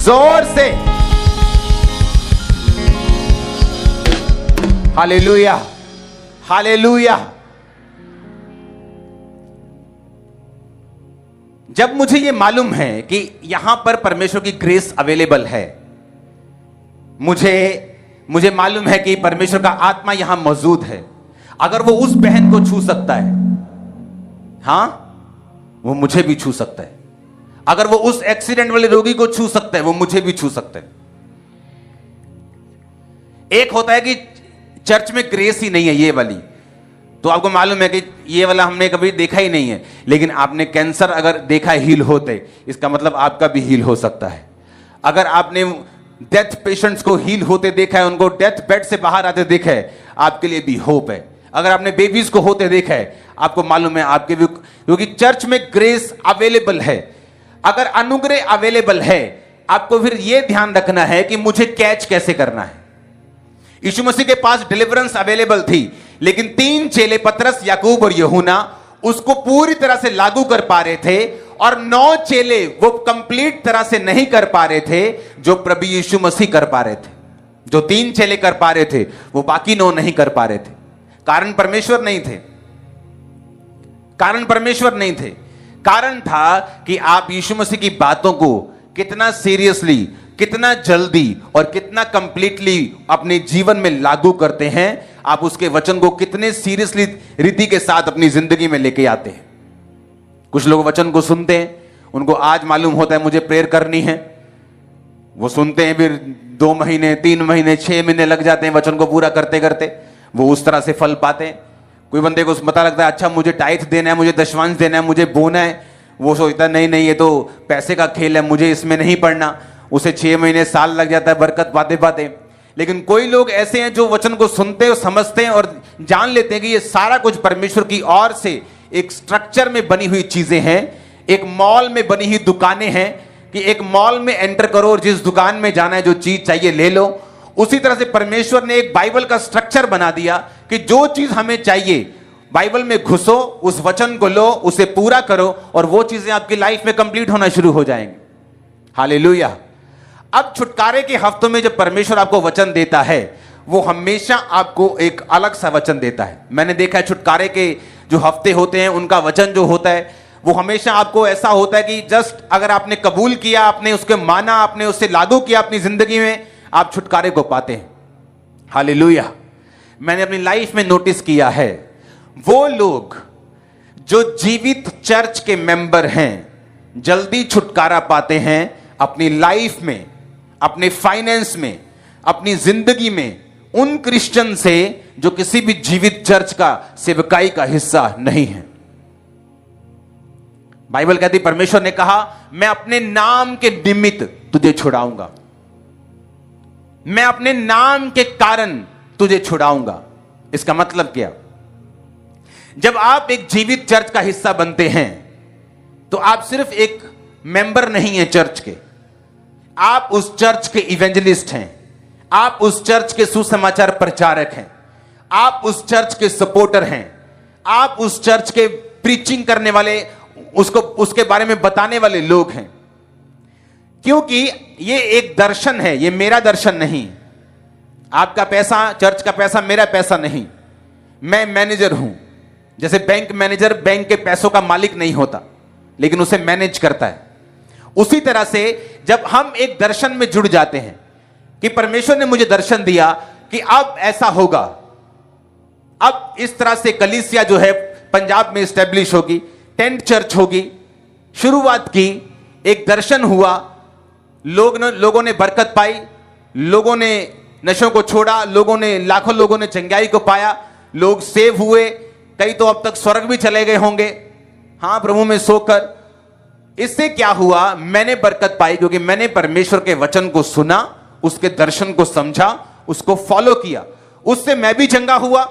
जोर से। Hallelujah hallelujah. जब मुझे ये मालूम है कि यहां पर परमेश्वर की ग्रेस अवेलेबल है, मुझे मालूम है कि परमेश्वर का आत्मा यहां मौजूद है। अगर वो उस बहन को छू सकता है, हां, वो मुझे भी छू सकता है। अगर वो उस एक्सीडेंट वाले रोगी को छू सकता है, वो मुझे भी छू सकता है। एक होता है कि चर्च में ग्रेस ही नहीं है ये वाली, तो आपको मालूम है कि ये वाला हमने कभी देखा ही नहीं है। लेकिन आपने कैंसर अगर देखा हील होते, इसका मतलब आपका भी हील हो सकता है। अगर आपने डेथ पेशेंट्स को हील होते देखा है, उनको डेथ बेड से बाहर आते देखा है, आपके लिए भी होप है। अगर आपने बेबीज को होते देखा है, आपको मालूम है आपके भी, क्योंकि चर्च में ग्रेस अवेलेबल है। अगर अनुग्रह अवेलेबल है, आपको फिर यह ध्यान रखना है कि मुझे कैच कैसे करना है। यीशु मसीह के पास डिलीवरेंस अवेलेबल थी, लेकिन 3 चेले पतरस, याकूब और यूहन्ना उसको पूरी तरह से लागू कर पा रहे थे, और 9 चेले वो कंप्लीट तरह से नहीं कर पा रहे थे जो प्रभु यीशु मसीह कर पा रहे थे। जो 3 चेले कर पा रहे थे, वो बाकी 9 नहीं कर पा रहे थे। कारण परमेश्वर नहीं थे, कारण परमेश्वर नहीं थे। कारण था कि आप यीशु मसीह की बातों को कितना सीरियसली, कितना जल्दी और कितना कंप्लीटली अपने जीवन में लागू करते हैं। आप उसके वचन को कितने सीरियसली रीति के साथ अपनी जिंदगी में लेके आते हैं। कुछ लोग वचन को सुनते हैं, उनको आज मालूम होता है मुझे प्रेयर करनी है, वो सुनते हैं, फिर 2 महीने 3 महीने 6 महीने लग जाते हैं वचन को पूरा करते करते, वो उस तरह से फल पाते हैं। कोई बंदे को पता लगता है अच्छा मुझे टाइथ देना है, मुझे दशमांश देना है, मुझे बोना है, वो सोचता है नहीं ये तो पैसे का खेल है, मुझे इसमें नहीं पड़ना। उसे 6 महीने साल लग जाता है बरकत पाते पाते। लेकिन कोई लोग ऐसे हैं जो वचन को सुनते और समझते हैं और जान लेते हैं कि ये सारा कुछ परमेश्वर की ओर से एक स्ट्रक्चर में बनी हुई चीजें हैं, एक मॉल में बनी हुई दुकानें हैं कि एक मॉल में एंटर करो और जिस दुकान में जाना है जो चीज चाहिए ले लो। उसी तरह से परमेश्वर ने एक बाइबल का स्ट्रक्चर बना दिया कि जो चीज हमें चाहिए बाइबल में घुसो, उस वचन को लो, उसे पूरा करो और वो चीजें आपकी लाइफ में कंप्लीट होना शुरू हो जाएंगी। हालेलुया। अब छुटकारे के हफ्तों में जब परमेश्वर आपको वचन देता है, वो हमेशा आपको एक अलग सा वचन देता है। मैंने देखा है छुटकारे के जो हफ्ते होते हैं, उनका वचन जो होता है वो हमेशा आपको ऐसा होता है कि जस्ट अगर आपने कबूल किया, आपने उसके माना, आपने उससे लागू किया अपनी जिंदगी में, आप छुटकारे को पाते हैं। हालेलुया। मैंने अपनी लाइफ में नोटिस किया है, वो लोग जो जीवित चर्च के मेंबर हैं जल्दी छुटकारा पाते हैं अपनी लाइफ में, अपने फाइनेंस में, अपनी जिंदगी में, उन क्रिश्चियन से जो किसी भी जीवित चर्च का सेवकाई का हिस्सा नहीं है। बाइबल कहती परमेश्वर ने कहा मैं अपने नाम के निमित्त तुझे छुड़ाऊंगा, मैं अपने नाम के कारण तुझे छुड़ाऊंगा। इसका मतलब क्या? जब आप एक जीवित चर्च का हिस्सा बनते हैं तो आप सिर्फ एक मेंबर नहीं हैं चर्च के, आप उस चर्च के इवेंजलिस्ट हैं, आप उस चर्च के सुसमाचार प्रचारक हैं, आप उस चर्च के सपोर्टर हैं, आप उस चर्च के प्रीचिंग करने वाले, उसको उसके बारे में बताने वाले लोग हैं। क्योंकि ये एक दर्शन है, ये मेरा दर्शन नहीं। आपका पैसा, चर्च का पैसा मेरा पैसा नहीं। मैं मैनेजर हूं। जैसे बैंक मैनेजर बैंक के पैसों का मालिक नहीं होता, लेकिन उसे मैनेज करता है। उसी तरह से जब हम एक दर्शन में जुड़ जाते हैं कि परमेश्वर ने मुझे दर्शन दिया कि अब ऐसा होगा, अब इस तरह से कलीसिया जो है पंजाब में स्टैब्लिश होगी, टेंट चर्च होगी, शुरुआत की, एक दर्शन हुआ, लोगों ने बरकत पाई, लोगों ने नशों को छोड़ा, लोगों ने लाखों लोगों ने चंगाई को पाया, लोग सेव हुए, कई तो अब तक स्वर्ग भी चले गए होंगे, हां प्रभु में सोकर। इससे क्या हुआ? मैंने बरकत पाई क्योंकि मैंने परमेश्वर के वचन को सुना, उसके दर्शन को समझा, उसको फॉलो किया। उससे मैं भी चंगा हुआ,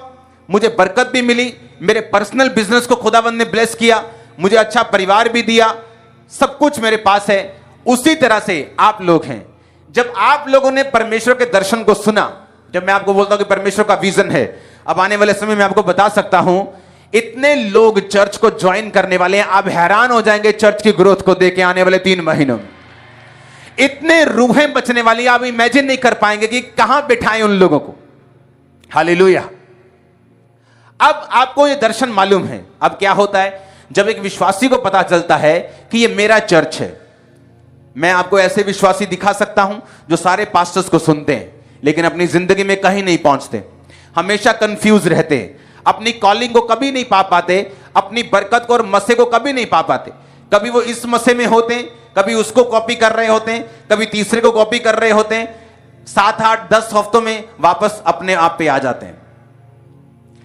मुझे बरकत भी मिली, मेरे पर्सनल बिजनेस को खुदावंद ने ब्लेस किया, मुझे अच्छा परिवार भी दिया, सब कुछ मेरे पास है। उसी तरह से आप लोग हैं। जब आप लोगों ने परमेश्वर के दर्शन को सुना, जब मैं आपको बोलता हूं कि परमेश्वर का विजन है, अब आने वाले समय में आपको बता सकता हूं, इतने लोग चर्च को ज्वाइन करने वाले हैं, आप हैरान हो जाएंगे चर्च की ग्रोथ को देख के आने वाले 3 महीनों में। इतने रूहें बचने वाली, आप इमेजिन नहीं कर पाएंगे कि कहां बिठाएं उन लोगों को। हालेलुया। अब आपको यह दर्शन मालूम है। अब क्या होता है, जब एक विश्वासी को पता चलता है कि यह मेरा चर्च है, मैं आपको ऐसे विश्वासी दिखा सकता हूं जो सारे पास्टर्स को सुनते हैं लेकिन अपनी जिंदगी में कहीं नहीं पहुंचते, हमेशा कंफ्यूज रहते हैं, अपनी कॉलिंग को कभी नहीं पा पाते, अपनी बरकत को और मसे को कभी नहीं पा पाते। कभी वो इस मसे में होते हैं, कभी उसको कॉपी कर रहे होते हैं, कभी तीसरे को कॉपी कर रहे होते हैं, 7, 8, 10 हफ्तों में वापस अपने आप पे आ जाते हैं।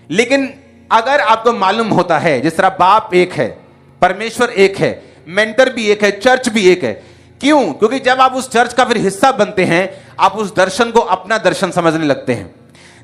लेकिन अगर आपको मालूम होता है जिस तरह बाप एक है, परमेश्वर एक है, मेंटर भी एक है, चर्च भी एक है। क्यों? क्योंकि जब आप उस चर्च का फिर हिस्सा बनते हैं, आप उस दर्शन को अपना दर्शन समझने लगते हैं।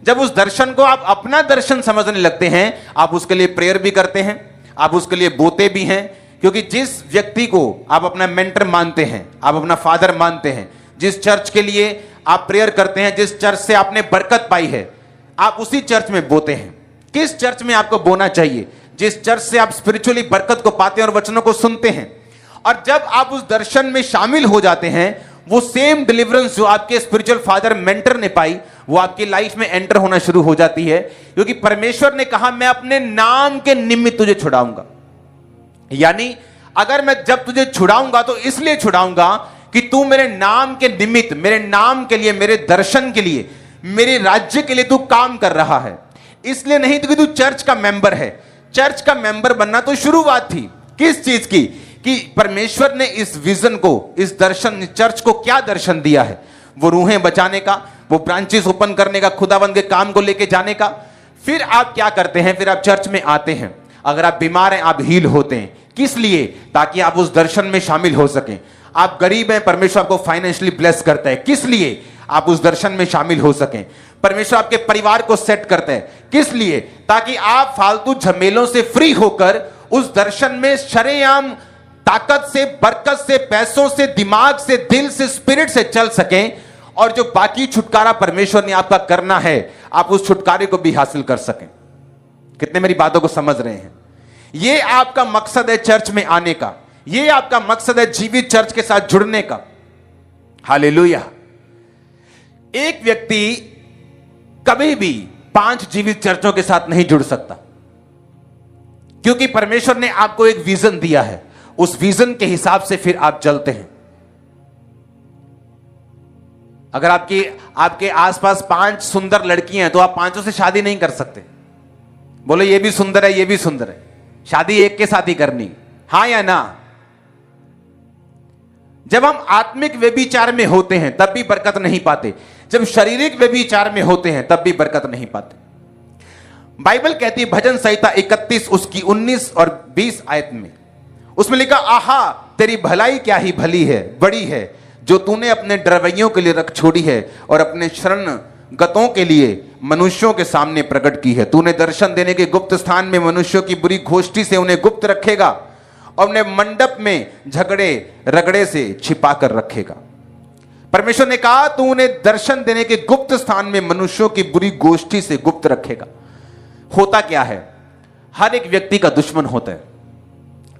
जब उस दर्शन को आप अपना दर्शन समझने लगते हैं, आप उसके लिए प्रेयर भी करते हैं, आप उसके लिए बोते भी हैं। क्योंकि जिस व्यक्ति को आप अपना मेंटर मानते हैं, आप अपना फादर मानते हैं, जिस चर्च के लिए आप प्रेयर करते हैं, जिस चर्च से आपने बरकत पाई है, आप उसी चर्च में बोते हैं। किस चर्च में आपको बोना चाहिए? जिस चर्च से आप स्पिरिचुअली बरकत को पाते हैं और वचनों को सुनते हैं। और जब आप उस दर्शन में शामिल हो जाते हैं, वो सेम डिलीवरेंस जो आपके स्पिरिचुअल फादर मेंटर ने पाई, वो आपकी लाइफ में एंटर होना शुरू हो जाती है। क्योंकि परमेश्वर ने कहा, मैं अपने नाम के निमित्त तुझे छुड़ाऊंगा। यानी अगर मैं जब तुझे छुड़ाऊंगा तो इसलिए छुड़ाऊंगा कि तू मेरे नाम के निमित्त, मेरे नाम के लिए, मेरे दर्शन के लिए, मेरे राज्य के लिए तू काम कर रहा है। इसलिए नहीं तो कि तू चर्च का मेंबर है। चर्च का मेंबर बनना तो शुरुआत थी किस चीज की? कि परमेश्वर ने इस विजन को, इस दर्शन, चर्च को क्या दर्शन दिया है? वो रूहें बचाने का, वो ब्रांचेस ओपन करने का, खुदावंद के काम को लेके जाने का। फिर आप क्या करते हैं? फिर आप चर्च में आते हैं। अगर आप बीमार हैं, आप हील होते हैं। किस लिए? ताकि आप उस दर्शन में शामिल हो सकें। आप गरीब हैं, परमेश्वर आपको फाइनेंशियली ब्लेस करता है। किस लिए? आप उस दर्शन में शामिल हो सकें। परमेश्वर आपके परिवार को सेट करता है। किस लिए? ताकि आप फालतू झमेलों से फ्री होकर उस दर्शन में शरेआम ताकत से, बरकत से, पैसों से, दिमाग से, दिल से, स्पिरिट से चल सकें। और जो बाकी छुटकारा परमेश्वर ने आपका करना है, आप उस छुटकारे को भी हासिल कर सकें। कितने मेरी बातों को समझ रहे हैं? ये आपका मकसद है चर्च में आने का। ये आपका मकसद है जीवित चर्च के साथ जुड़ने का। हालेलुया। एक व्यक्ति कभी भी 5 जीवित चर्चों के साथ नहीं जुड़ सकता, क्योंकि परमेश्वर ने आपको एक विजन दिया है। उस विजन के हिसाब से फिर आप चलते हैं। अगर आपके आसपास 5 सुंदर लड़कियां हैं तो आप 5 से शादी नहीं कर सकते। बोलो ये भी सुंदर है, ये भी सुंदर है, शादी एक के साथ ही करनी, हां या ना? जब हम आत्मिक व्यभिचार में होते हैं तब भी बरकत नहीं पाते। जब शारीरिक व्यभिचार में होते हैं तब भी बरकत नहीं पाते। बाइबल कहती है, भजन संहिता 31 उसकी 19 और 20 आयत में, उसमें लिखा, आहा तेरी भलाई क्या ही भली है, बड़ी है, जो तूने अपने डरवैयों के लिए रख छोड़ी है और अपने शरण गतों के लिए मनुष्यों के सामने प्रकट की है। तूने दर्शन देने के गुप्त स्थान में मनुष्यों की बुरी गोष्ठी से उन्हें गुप्त रखेगा और उन्हें मंडप में झगड़े रगड़े से छिपा कर रखेगा। परमेश्वर ने कहा, तू उन्हें दर्शन देने के गुप्त स्थान में मनुष्यों की बुरी गोष्ठी से गुप्त रखेगा। होता क्या है? हर एक व्यक्ति का दुश्मन होता है।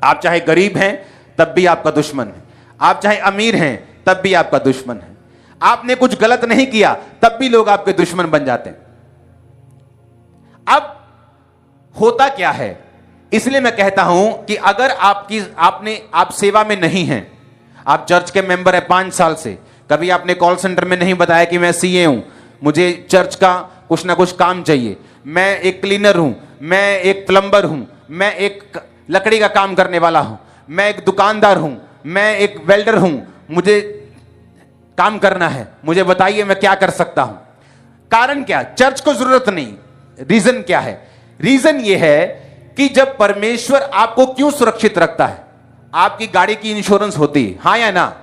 आप चाहे गरीब हैं तब भी आपका दुश्मन है, आप चाहे अमीर हैं तब भी आपका दुश्मन है, आपने कुछ गलत नहीं किया तब भी लोग आपके दुश्मन बन जाते हैं। अब होता क्या है? इसलिए मैं कहता हूं कि अगर आप सेवा में नहीं हैं, आप चर्च के मेंबर हैं 5 साल से, कभी आपने कॉल सेंटर में नहीं बताया कि मैं सीए हूं, मुझे चर्च का कुछ ना कुछ काम चाहिए, मैं एक क्लीनर हूं, मैं एक प्लम्बर हूं, मैं एक लकड़ी का काम करने वाला हूं, मैं एक दुकानदार हूं, मैं एक वेल्डर हूं, मुझे काम करना है, मुझे बताइए मैं क्या कर सकता हूं। कारण क्या? चर्च को जरूरत नहीं। रीजन क्या है? रीजन यह है कि जब परमेश्वर आपको क्यों सुरक्षित रखता है? आपकी गाड़ी की इंश्योरेंस होती है, हां या ना?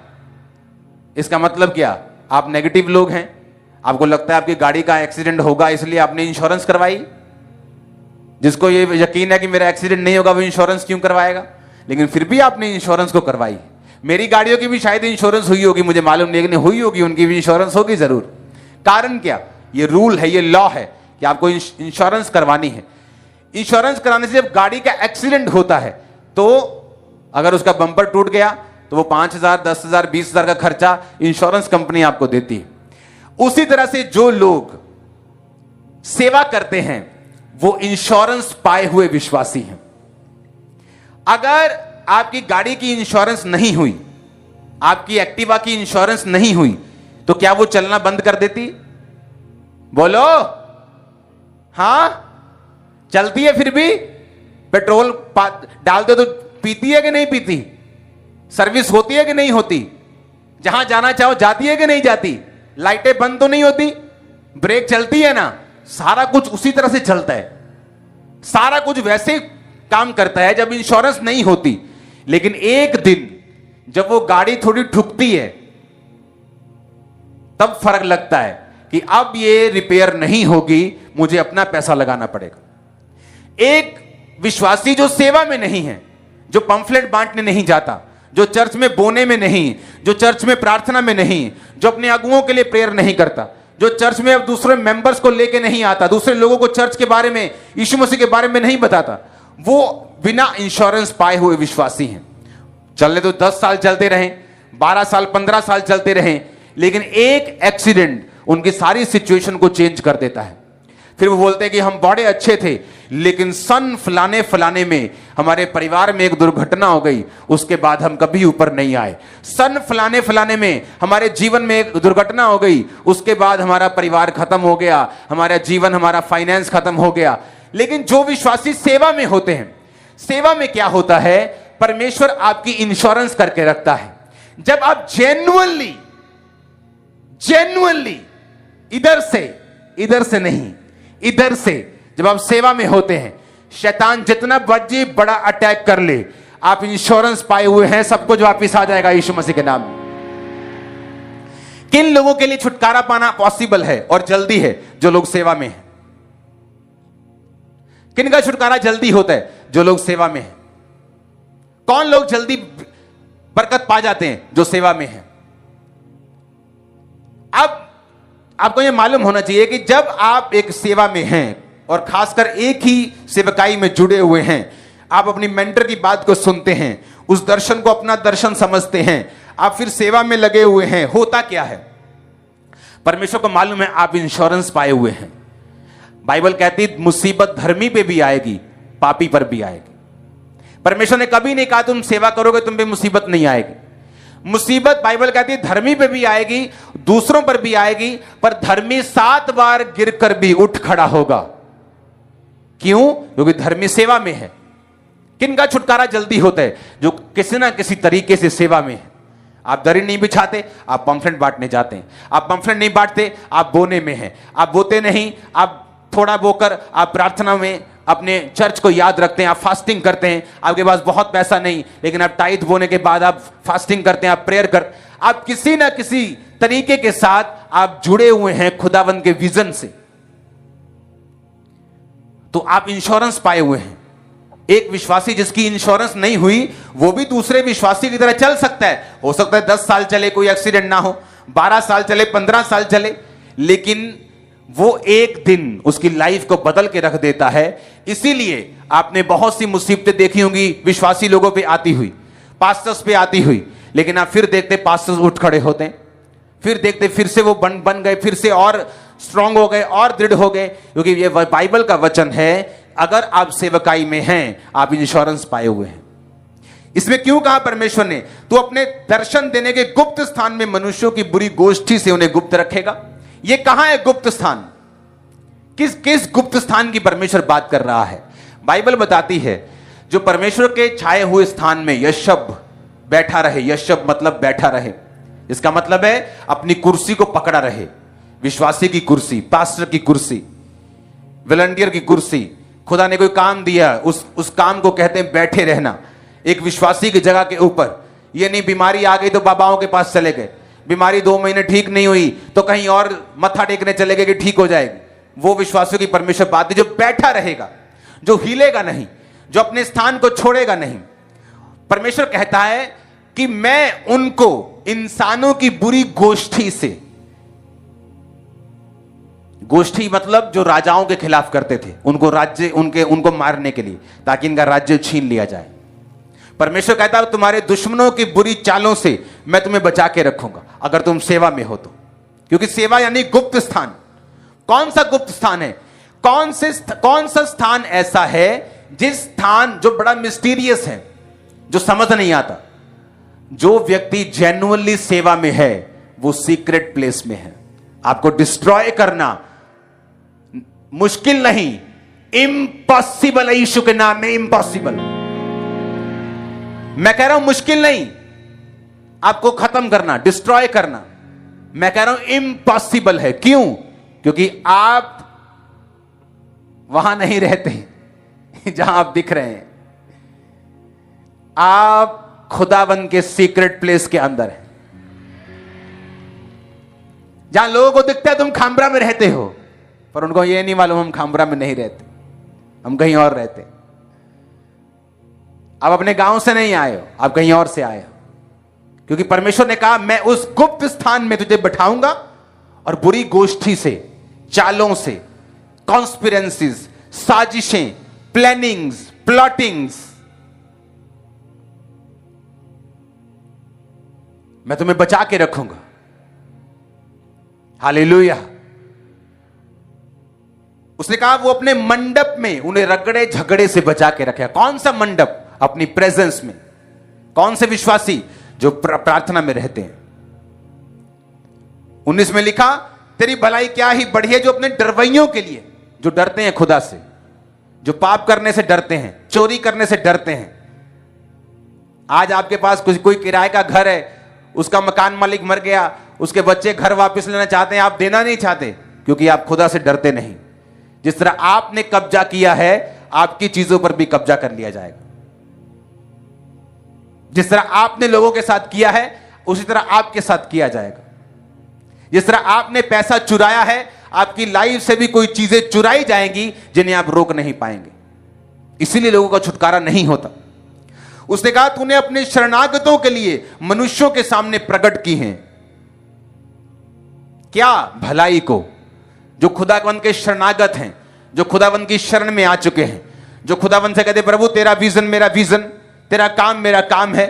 इसका मतलब क्या? आप नेगेटिव लोग हैं, आपको लगता है आपकी गाड़ी का एक्सीडेंट होगा इसलिए आपने इंश्योरेंस करवाई। जिसको ये यकीन है कि मेरा एक्सीडेंट नहीं होगा वो इंश्योरेंस क्यों करवाएगा? लेकिन फिर भी आपने इंश्योरेंस को करवाई। मेरी गाड़ियों की भी शायद इंश्योरेंस हुई होगी, मुझे मालूम नहीं, लेकिन हुई होगी, उनकी भी इंश्योरेंस होगी जरूर। कारण क्या? ये रूल है, ये लॉ है कि आपको इंश्योरेंस करवानी है। इंश्योरेंस कराने से जब गाड़ी का एक्सीडेंट होता है तो अगर उसका बम्पर टूट गया तो वो 5,000, 10,000, 20,000 का खर्चा इंश्योरेंस कंपनी आपको देती है। उसी तरह से जो लोग सेवा करते हैं वो इंश्योरेंस पाए हुए विश्वासी हैं। अगर आपकी गाड़ी की इंश्योरेंस नहीं हुई, आपकी एक्टिवा की इंश्योरेंस नहीं हुई, तो क्या वो चलना बंद कर देती? बोलो, हां? चलती है फिर भी? पेट्रोल डालते तो पीती है कि नहीं पीती? सर्विस होती है कि नहीं होती? जहां जाना चाहो जाती है कि नहीं जाती? लाइटें बंद तो नहीं होती? ब्रेक चलती है ना? सारा कुछ उसी तरह से चलता है, सारा कुछ वैसे काम करता है जब इंश्योरेंस नहीं होती। लेकिन एक दिन जब वो गाड़ी थोड़ी ठुकती है तब फर्क लगता है कि अब ये रिपेयर नहीं होगी, मुझे अपना पैसा लगाना पड़ेगा। एक विश्वासी जो सेवा में नहीं है, जो पंफलेट बांटने नहीं जाता, जो चर्च में बोने में नहीं, जो चर्च में प्रार्थना में नहीं, जो अपने अगुओं के लिए प्रेयर नहीं करता, जो चर्च में अब दूसरे मेंबर्स को लेके नहीं आता, दूसरे लोगों को चर्च के बारे में, यीशु मसीह के बारे में नहीं बताता, वो बिना इंश्योरेंस पाए हुए विश्वासी हैं। चलने तो 10 साल चलते रहें, 12 साल, 15 साल चलते रहें, लेकिन एक एक्सीडेंट उनकी सारी सिचुएशन को चेंज कर देता है। फिर वो बोलते हैं कि हम बड़े अच्छे थे, लेकिन सन फलाने फलाने में हमारे परिवार में एक दुर्घटना हो गई, उसके बाद हम कभी ऊपर नहीं आए। सन फलाने फलाने में हमारे जीवन में एक दुर्घटना हो गई, उसके बाद हमारा परिवार खत्म हो गया, हमारा जीवन, हमारा फाइनेंस खत्म हो गया। लेकिन जो विश्वासी सेवा में होते हैं, सेवा में क्या होता है? परमेश्वर आपकी इंश्योरेंस करके रखता है। जब आप जेन्युइनली इधर से नहीं, इधर से जब आप सेवा में होते हैं, शैतान जितना बड़ी बड़ा अटैक कर ले, आप इंश्योरेंस पाए हुए हैं, सब कुछ वापिस आ जाएगा यीशु मसीह के नाम में। किन लोगों के लिए छुटकारा पाना पॉसिबल है और जल्दी है? जो लोग सेवा में हैं। किन का छुटकारा जल्दी होता है? जो लोग सेवा में हैं। कौन लोग जल्दी बरकत पा जाते हैं? जो सेवा में हैं। अब आपको यह मालूम होना चाहिए कि जब आप एक सेवा में हैं और खासकर एक ही सेवकाई में जुड़े हुए हैं, आप अपनी मेंटर की बात को सुनते हैं, उस दर्शन को अपना दर्शन समझते हैं, आप फिर सेवा में लगे हुए हैं, होता क्या है? परमेश्वर को मालूम है आप इंश्योरेंस पाए हुए हैं। बाइबल कहती मुसीबत धर्मी पे भी आएगी, पापी पर भी आएगी। परमेश्वर ने कभी नहीं कहा तुम सेवा करोगे तुम पे मुसीबत नहीं आएगी। मुसीबत बाइबल कहती है धर्मी पे भी आएगी, दूसरों पर भी आएगी, पर धर्मी 7 बार गिरकर भी उठ खड़ा होगा। क्यों? क्योंकि धर्मी सेवा में है। किन का छुटकारा जल्दी होता है? जो किसी ना किसी तरीके से सेवा में है। आप दरी नहीं बिछाते, आप पंफलेट बांटने जाते हैं। आप पंफलेट नहीं बांटते, आप बोने में हैं। आप बोते नहीं, आप थोड़ा बोकर आप प्रार्थना में अपने चर्च को याद रखते हैं। आप फास्टिंग करते हैं, आपके पास बहुत पैसा नहीं, लेकिन आप टाइट बोने के बाद आप फास्टिंग करते हैं, आप प्रेयर कर, आप किसी ना किसी तरीके के साथ आप जुड़े हुए हैं खुदावंद के विजन से। तो आप इंश्योरेंस पाए हुए हैं। एक विश्वासी जिसकी इंश्योरेंस नहीं हुई, वो भी दूसरे विश्वासी की तरह चल सकता है। हो सकता है 10 साल चले, कोई एक्सीडेंट ना हो, 12 साल चले, 15 साल चले, लेकिन वो एक दिन उसकी लाइफ को बदल के रख देता है। इसीलिए आपने बहुत सी मुसीबतें देखी होंगी विश्वासी लोगों पे आती हुई, पास्टर्स पे आती हुई, लेकिन आप फिर देखते पास्टर्स उठ खड़े होते हैं, फिर देखते फिर से वो बन गए, फिर से और स्ट्रांग हो गए और दृढ़ हो गए। क्योंकि ये बाइबल का वचन है, अगर आप सेवकाई में हैं, आप इंश्योरेंस पाए हुए हैं। इसमें क्यों कहा परमेश्वर ने? तो अपने दर्शन देने के गुप्त स्थान में मनुष्यों की बुरी गोष्ठी से उन्हें गुप्त रखेगा। ये कहां है गुप्त स्थान? किस गुप्त स्थान की परमेश्वर बात कर रहा है? बाइबल बताती है जो परमेश्वर के छाए हुए स्थान में यशब बैठा रहे, यशब मतलब बैठा रहे, इसका मतलब है अपनी कुर्सी को पकड़ा रहे। विश्वासी की कुर्सी, पास्टर की कुर्सी, वॉलंटियर की कुर्सी, खुदा ने कोई काम दिया, उस काम को कहते हैं बैठे रहना। एक विश्वासी की जगह के ऊपर, ये नहीं बीमारी आ गई तो बाबाओं के पास चले गए, बीमारी 2 महीने ठीक नहीं हुई तो कहीं और मत्था टेकने चले गए कि ठीक हो जाएगी। वो विश्वासियों की परमेश्वर बात है, जो बैठा रहेगा, जो हिलेगा नहीं, जो अपने स्थान को छोड़ेगा नहीं। परमेश्वर कहता है कि मैं उनको इंसानों की बुरी गोष्ठी से, गोष्ठी मतलब जो राजाओं के खिलाफ करते थे, उनको राज्य उनको मारने के लिए, ताकि इनका राज्य छीन लिया जाए। परमेश्वर कहता है तुम्हारे दुश्मनों की बुरी चालों से मैं तुम्हें बचा के रखूंगा अगर तुम सेवा में हो तो। क्योंकि सेवा यानी गुप्त स्थान। कौन सा गुप्त स्थान है? कौन सा स्थान ऐसा है जिस स्थान जो बड़ा मिस्टीरियस है, जो समझ नहीं आता? जो व्यक्ति जेन्युइनली सेवा में है वो सीक्रेट प्लेस में है। आपको डिस्ट्रॉय करना मुश्किल नहीं, इम्पॉसिबल है। यीशु के नाम में इम्पॉसिबल। मैं कह रहा हूं मुश्किल नहीं आपको खत्म करना, डिस्ट्रॉय करना। मैं कह रहा हूं इम्पॉसिबल है। क्यों? क्योंकि आप वहां नहीं रहते जहां आप दिख रहे हैं। आप खुदावन के सीक्रेट प्लेस के अंदर हैं, जहां लोगों को दिखता है तुम खामरा में रहते हो, पर उनको यह नहीं मालूम हम खामरा में नहीं रहते, हम कहीं और रहते। आप अपने गांव से नहीं आए हो, आप कहीं और से आए हो। क्योंकि परमेश्वर ने कहा मैं उस गुप्त स्थान में तुझे बैठाऊंगा और बुरी गोष्ठी से, चालों से, कॉन्स्पिरेंसीज, साजिशें, प्लानिंग्स, प्लॉटिंग्स, मैं तुम्हें बचा के रखूंगा। हालेलुया। उसने कहा वो अपने मंडप में उन्हें रगड़े झगड़े से बचा के रखे। कौन सा मंडप? अपनी प्रेजेंस में। कौन से विश्वासी? जो प्रार्थना में रहते हैं। 19 में लिखा तेरी भलाई क्या ही बढ़ी है जो अपने डरवैयों के लिए, जो डरते हैं खुदा से, जो पाप करने से डरते हैं, चोरी करने से डरते हैं। आज आपके पास कोई किराए का घर है, उसका मकान मालिक मर गया, उसके बच्चे घर वापस लेना चाहते हैं, आप देना नहीं चाहते क्योंकि आप खुदा से डरते नहीं। जिस तरह आपने कब्जा किया है आपकी चीजों पर भी कब्जा कर लिया जाएगा। जिस तरह आपने लोगों के साथ किया है उसी तरह आपके साथ किया जाएगा। जिस तरह आपने पैसा चुराया है आपकी लाइफ से भी कोई चीजें चुराई जाएंगी जिन्हें आप रोक नहीं पाएंगे। इसीलिए लोगों का छुटकारा नहीं होता। उसने कहा तूने अपने शरणागतों के लिए मनुष्यों के सामने प्रकट की हैं क्या? भलाई को। जो खुदावन के शरणागत हैं, जो खुदावन की शरण में आ चुके हैं, जो खुदावन से कहते प्रभु तेरा विजन मेरा विजन, तेरा काम मेरा काम है।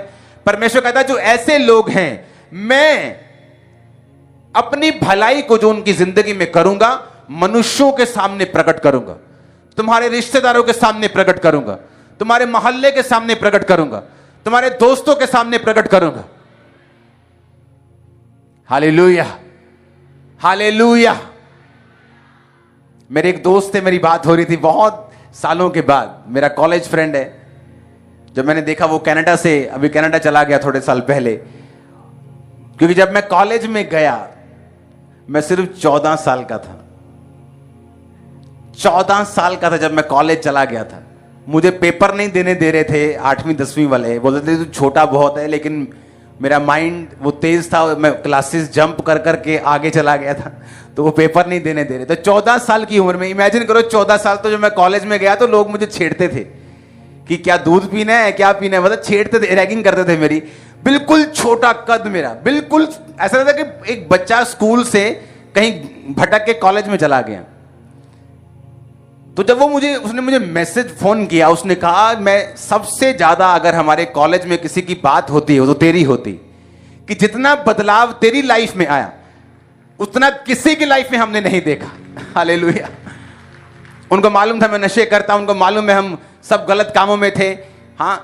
परमेश्वर कहता है जो ऐसे लोग हैं मैं अपनी भलाई को जो उनकी जिंदगी में करूंगा मनुष्यों के सामने प्रकट करूंगा, तुम्हारे रिश्तेदारों के सामने प्रकट करूंगा, तुम्हारे मोहल्ले के सामने प्रकट करूंगा, तुम्हारे दोस्तों के सामने प्रकट करूंगा। Hallelujah, hallelujah. मेरे एक दोस्त थे, मेरी बात हो रही थी बहुत सालों के बाद, मेरा कॉलेज फ्रेंड है। जब मैंने देखा वो कनाडा से, अभी कनाडा चला गया थोड़े साल पहले, क्योंकि जब मैं कॉलेज में गया मैं सिर्फ 14 साल का था। 14 साल का था जब मैं कॉलेज चला गया था। मुझे पेपर नहीं देने दे रहे थे 8वीं 10वीं वाले, बोलते थे तू छोटा बहुत है, लेकिन मेरा माइंड वो तेज था, मैं क्लासेस जंप कर करके आगे चला गया था, तो वो पेपर नहीं देने दे रहे। तो 14 साल की उम्र में, इमेजिन करो 14 साल, तो जब मैं कॉलेज में गया तो लोग मुझे छेड़ते थे कि क्या दूध पीना है, क्या पीना है, मतलब छेड़ते थे, रैगिंग करते थे मेरी। बिल्कुल छोटा कद मेरा, बिल्कुल ऐसा लगता कि एक बच्चा स्कूल से कहीं भटक के कॉलेज में चला गया। तो जब उसने मुझे मैसेज फोन किया, उसने कहा मैं सबसे ज्यादा अगर हमारे कॉलेज में किसी की बात होती है तो तेरी होती, कि जितना बदलाव तेरी लाइफ में आया उतना किसी की लाइफ में हमने नहीं देखा। हालेलुया। उनको मालूम था मैं नशे करता, उनको मालूम है हम सब गलत कामों में थे। हाँ,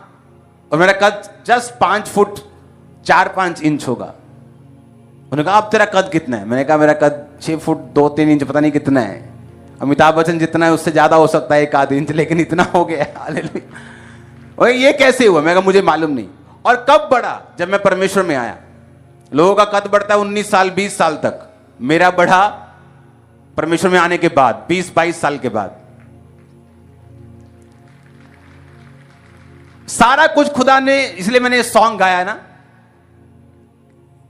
और मेरा कद जस्ट 5 फुट 4-5 इंच होगा। उन्होंने कहा अब तेरा कद कितना है? मैंने कहा मेरा कद 6 फुट 2-3 इंच, पता नहीं कितना है। अमिताभ बच्चन जितना है उससे ज्यादा हो सकता है 1 इंच, लेकिन इतना हो गया। हालेलुया। और ये कैसे हुआ? मैं कहा मुझे मालूम नहीं। और कब बढ़ा? जब मैं परमेश्वर में आया। लोगों का कद बढ़ता है 19 साल 20 साल तक, मेरा बढ़ा परमेश्वर में आने के बाद 20-22 साल के बाद। सारा कुछ खुदा ने, इसलिए मैंने सॉन्ग गाया ना,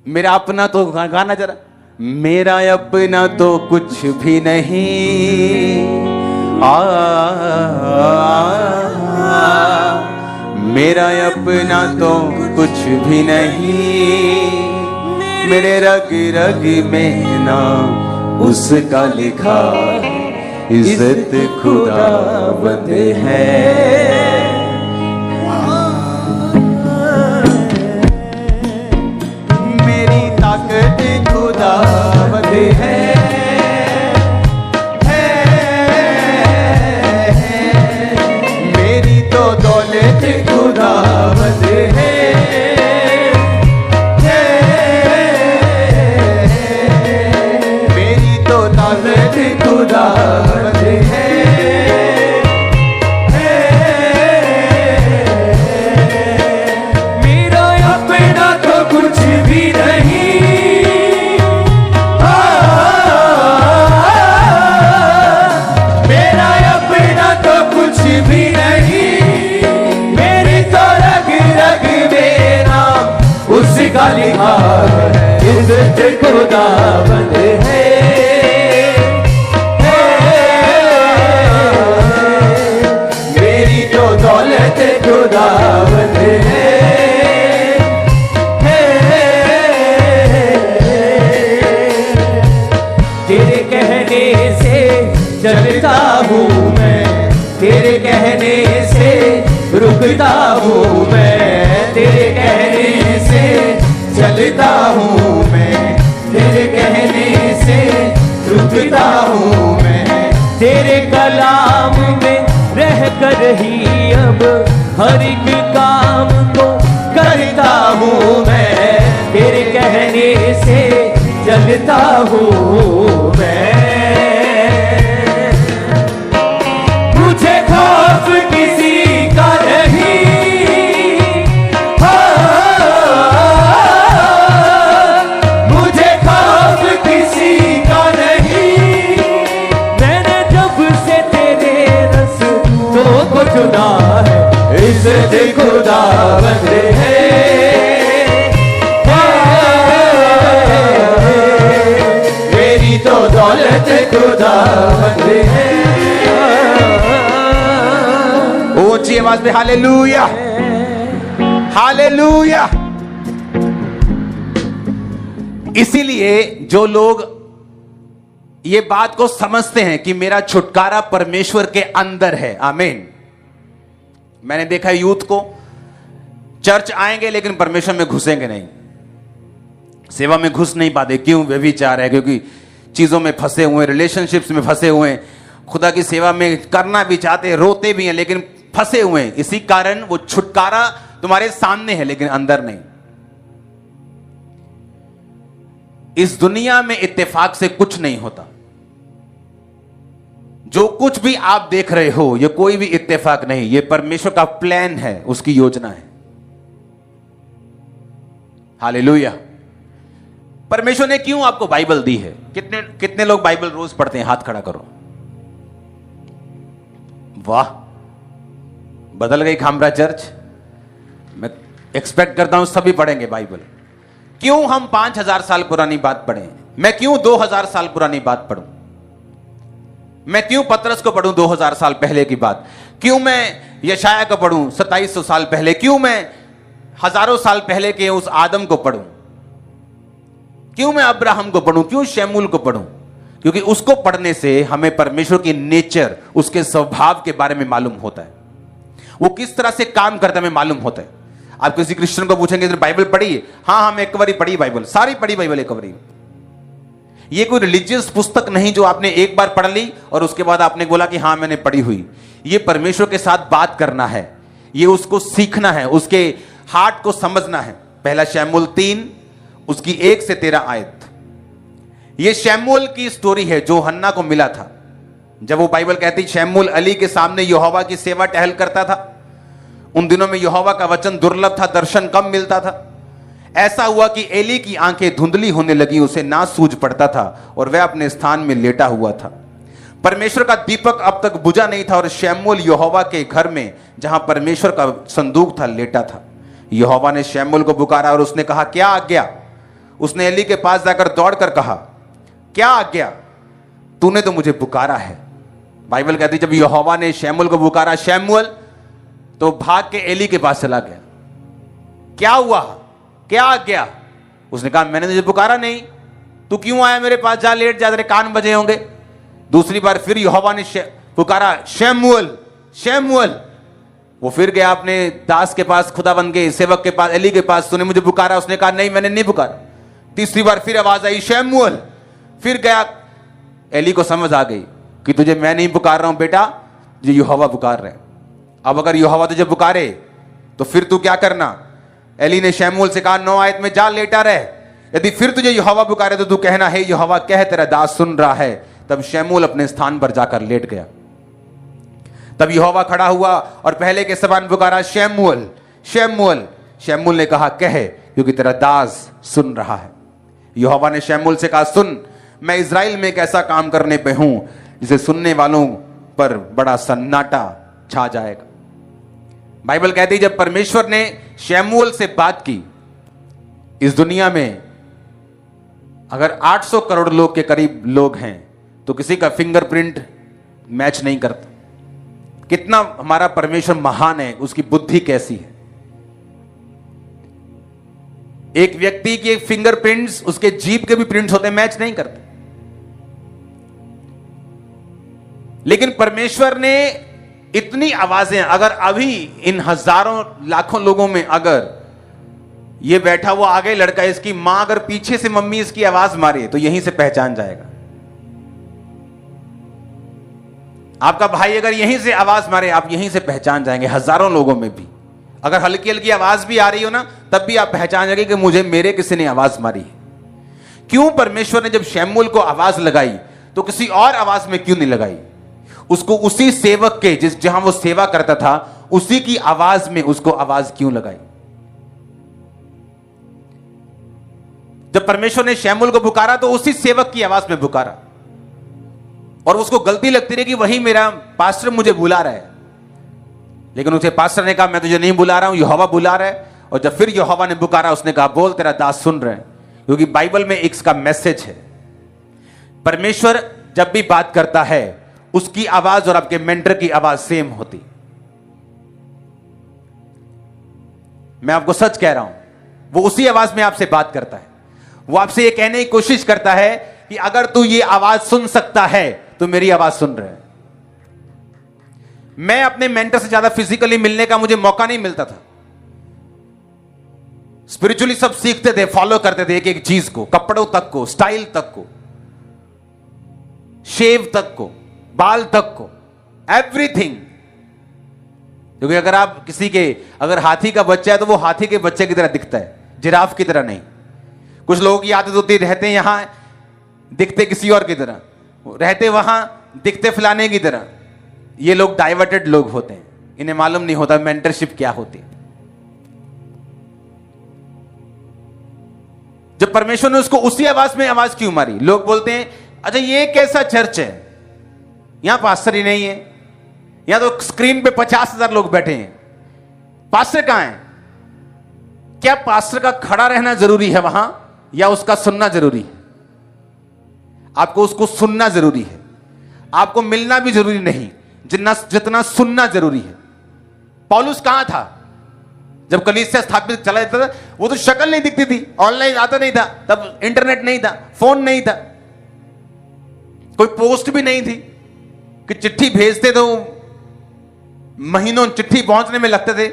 मेरा अपना तो गाना जरा, मेरा अपना तो कुछ भी नहीं, मेरा अपना तो कुछ भी नहीं, मेरे रग रग में नाम उसका लिखा, इज्जत खुदा बंदे है। मेरी ताकत खुदा बंदे है। मेरी तो दौलत खुदा बंदे है। मेरी तो ताकत खुदा बंदे है। मेरा अपना तो कुछ भी नहीं, मेरा अपना तो कुछ भी नहीं, मेरी तो रग रग में नाम उसका लिखा है, इज्जत खुदा बंदे है। मेरी तो दौलत खुदा बंदे है। तेरे कहने से चलता हूँ मैं, तेरे कहने से रुकता हूँ मैं, तेरे कहने से चलता हूँ मैं, तेरे कहने से रुकता हूँ मैं, तेरे कलाम में रह कर ही अब हर एक काम को करता हूँ मैं, तेरे कहने से चलता हूँ मैं। मुझे खौफ किसी का नहीं, मुझे खौफ किसी का नहीं, मैंने जब से तेरे रस्तों को चुना है, इज्जत खुदा बंदे है। मेरी तो दौलत खुदा बंदे है। ऊंची आवाज में हालेलुया, हालेलुया। इसीलिए जो लोग ये बात को समझते हैं कि मेरा छुटकारा परमेश्वर के अंदर है, आमीन। मैंने देखा यूथ को, चर्च आएंगे लेकिन परमेश्वर में घुसेंगे नहीं, सेवा में घुस नहीं पाते। क्यों? व्यभिचार है, क्योंकि चीजों में फंसे हुए, रिलेशनशिप्स में फंसे हुए, खुदा की सेवा में करना भी चाहते, रोते भी हैं लेकिन फंसे हुए हैं। इसी कारण वो छुटकारा तुम्हारे सामने है लेकिन अंदर नहीं। इस दुनिया में इत्तेफाक से कुछ नहीं होता। जो कुछ भी आप देख रहे हो ये कोई भी इत्तेफाक नहीं, ये परमेश्वर का प्लान है, उसकी योजना है। हालेलुया। परमेश्वर ने क्यों आपको बाइबल दी है? कितने कितने लोग बाइबल रोज पढ़ते हैं? हाथ खड़ा करो। वाह, बदल गई खामरा चर्च। मैं एक्सपेक्ट करता हूं सभी पढ़ेंगे बाइबल। क्यों हम 5000 साल पुरानी बात पढ़ें? मैं क्यों 2000 साल पुरानी बात पढ़ूं? मैं क्यों पतरस को पढ़ूं 2000 साल पहले की बात? क्यों मैं यशाया को पढ़ूं 2700 साल पहले? क्यों मैं हजारों साल पहले के उस आदम को पढ़ूं? क्यों मैं अब्राहम को पढ़ूं? क्यों शमूएल को पढ़ूं? क्योंकि उसको पढ़ने से हमें परमेश्वर की नेचर, उसके स्वभाव के बारे में मालूम होता है, वो किस तरह से काम करता है हमें मालूम होता है। आप किसी क्रिश्चियन को पूछेंगे बाइबल पढ़ी है? हाँ, हम एक बार पढ़ी बाइबल, सारी पढ़ी बाइबल एक बार। ये कोई रिलीजियस पुस्तक नहीं जो आपने एक बार पढ़ ली और उसके बाद आपने बोला कि हाँ मैंने पढ़ी हुई। ये परमेश्वर के साथ बात करना है, ये उसको सीखना है, उसके हार्ट को समझना है। पहला शमूएल 3 उसकी 1 से 13 आयत। ये शमूएल की स्टोरी है जो हन्ना को मिला था। जब वो बाइबल कहती शमूएल अली के सामने यहोवा की सेवा टहल करता था, उन दिनों में यहोवा का वचन दुर्लभ था, दर्शन कम मिलता था। ऐसा हुआ कि एली की आंखें धुंधली होने लगी, उसे ना सूझ पड़ता था और वह अपने स्थान में लेटा हुआ था। परमेश्वर का दीपक अब तक बुझा नहीं था और शमूएल यहोवा के घर में जहां परमेश्वर का संदूक था लेटा था। यहोवा ने शमूएल को पुकारा और उसने कहा, क्या आज्ञा? उसने एली के पास जाकर दौड़कर कहा, क्या आज्ञा? तूने तो मुझे पुकारा है। बाइबल कहती जब यहोवा ने शमूएल को पुकारा शमूएल, तो भाग के एली के पास चला गया। क्या हुआ? क्या आज्ञा? उसने कहा, मैंने तुझे पुकारा नहीं, तू क्यों आया मेरे पास? जा लेट जा, तेरे कान बजे होंगे। दूसरी बार फिर यहोवा ने पुकारा शमूएल शमूएल। वो फिर गया अपने दास के पास, खुदाबंद के सेवक के पास, एली के पास, तूने मुझे पुकारा? उसने कहा, नहीं मैंने नहीं पुकारा। तीसरी बार फिर आवाज आई शमूएल। फिर गया, एली को समझ आ गई कि तुझे मैं नहीं पुकार रहा हूं बेटा, ये यहोवा पुकार रहे हैं। अब अगर यहोवा तुझे पुकारे तो फिर तू क्या करना? एली ने शमूएल से कहा 9 आयत में, जा लेटा रह, यदि फिर तुझे यहोवा पुकारे तो तू कहना, हे यहोवा कह, तेरा दास सुन रहा है। तब शमूएल अपने स्थान पर जाकर लेट गया। तब यहोवा खड़ा हुआ और पहले के समान पुकारा, शमूएल शमूएल। शमूएल ने कहा, कह, क्योंकि तेरा दास सुन रहा है। यहोवा ने शमूएल से कहा, सुन, मैं इज़राइल में एक ऐसा काम करने पे हूं जिसे सुनने वालों पर बड़ा सन्नाटा छा जाएगा। बाइबल कहती है जब परमेश्वर ने शमूएल से बात की, इस दुनिया में अगर 800 करोड़ लोग के करीब लोग हैं तो किसी का फिंगरप्रिंट मैच नहीं करता। कितना हमारा परमेश्वर महान है, उसकी बुद्धि कैसी है। एक व्यक्ति के फिंगरप्रिंट्स उसके जीभ के भी प्रिंट्स होते हैं, मैच नहीं करते। लेकिन परमेश्वर ने इतनी आवाजें, अगर अभी इन हजारों लाखों लोगों में अगर ये बैठा हुआ आगे लड़का, इसकी मां अगर पीछे से मम्मी इसकी आवाज मारे तो यहीं से पहचान जाएगा। आपका भाई अगर यहीं से आवाज मारे आप यहीं से पहचान जाएंगे। हजारों लोगों में भी अगर हल्की हल्की आवाज भी आ रही हो ना, तब भी आप पहचान जाएंगे कि मुझे मेरे किसी ने आवाज मारी है। क्यों परमेश्वर ने जब शमूएल को आवाज लगाई तो किसी और आवाज में क्यों नहीं लगाई? उसको उसी सेवक के जहां वो सेवा करता था उसी की आवाज में उसको आवाज क्यों लगाई? जब परमेश्वर ने शमूएल को पुकारा तो उसी सेवक की आवाज में पुकारा और उसको गलती लगती रही कि वही मेरा पास्टर मुझे बुला रहा है। लेकिन उसे पास्टर ने कहा, मैं तुझे नहीं बुला रहा हूं, यहोवा बुला रहा है। और जब फिर यहोवा ने पुकारा, उसने कहा, बोल, तेरा दास सुन रहे हैं। क्योंकि बाइबल में एक इसका मैसेज है, परमेश्वर जब भी बात करता है उसकी आवाज और आपके मेंटर की आवाज सेम होती। मैं आपको सच कह रहा हूं, वो उसी आवाज में आपसे बात करता है। वो आपसे ये कहने की कोशिश करता है कि अगर तू ये आवाज सुन सकता है तो मेरी आवाज सुन रहे हैं। मैं अपने मेंटर से ज्यादा फिजिकली मिलने का मुझे मौका नहीं मिलता था। स्पिरिचुअली सब सीखते थे, फॉलो करते थे एक एक चीज को, कपड़ों तक को, स्टाइल तक को, शेव तक को, बाल तक को, एवरीथिंग। क्योंकि अगर आप किसी के अगर हाथी का बच्चा है तो वो हाथी के बच्चे की तरह दिखता है, जिराफ की तरह नहीं। कुछ लोगों की आदत होती है, रहते हैं यहां दिखते किसी और की तरह, रहते वहां दिखते फलाने की तरह। ये लोग डाइवर्टेड लोग होते हैं, इन्हें मालूम नहीं होता मेंटरशिप क्या होती है। जब परमेश्वर ने उसको उसी आवाज में आवाज क्यों मारी? लोग बोलते हैं, अच्छा ये कैसा चर्च है, यहां पास्टर ही नहीं है, यहां तो स्क्रीन पे 50,000 लोग बैठे हैं, पास्टर कहां है? क्या पास्टर का खड़ा रहना जरूरी है वहां या उसका सुनना जरूरी है? आपको उसको सुनना जरूरी है, आपको मिलना भी जरूरी नहीं जितना सुनना जरूरी है। पौलुस कहां था जब कलीसिया स्थापित चला जाता था? वो तो शक्ल नहीं दिखती थी, ऑनलाइन आता नहीं था, तब इंटरनेट नहीं था, फोन नहीं था, कोई पोस्ट भी नहीं थी कि चिट्ठी भेजते तो महीनों चिट्ठी पहुंचने में लगते थे।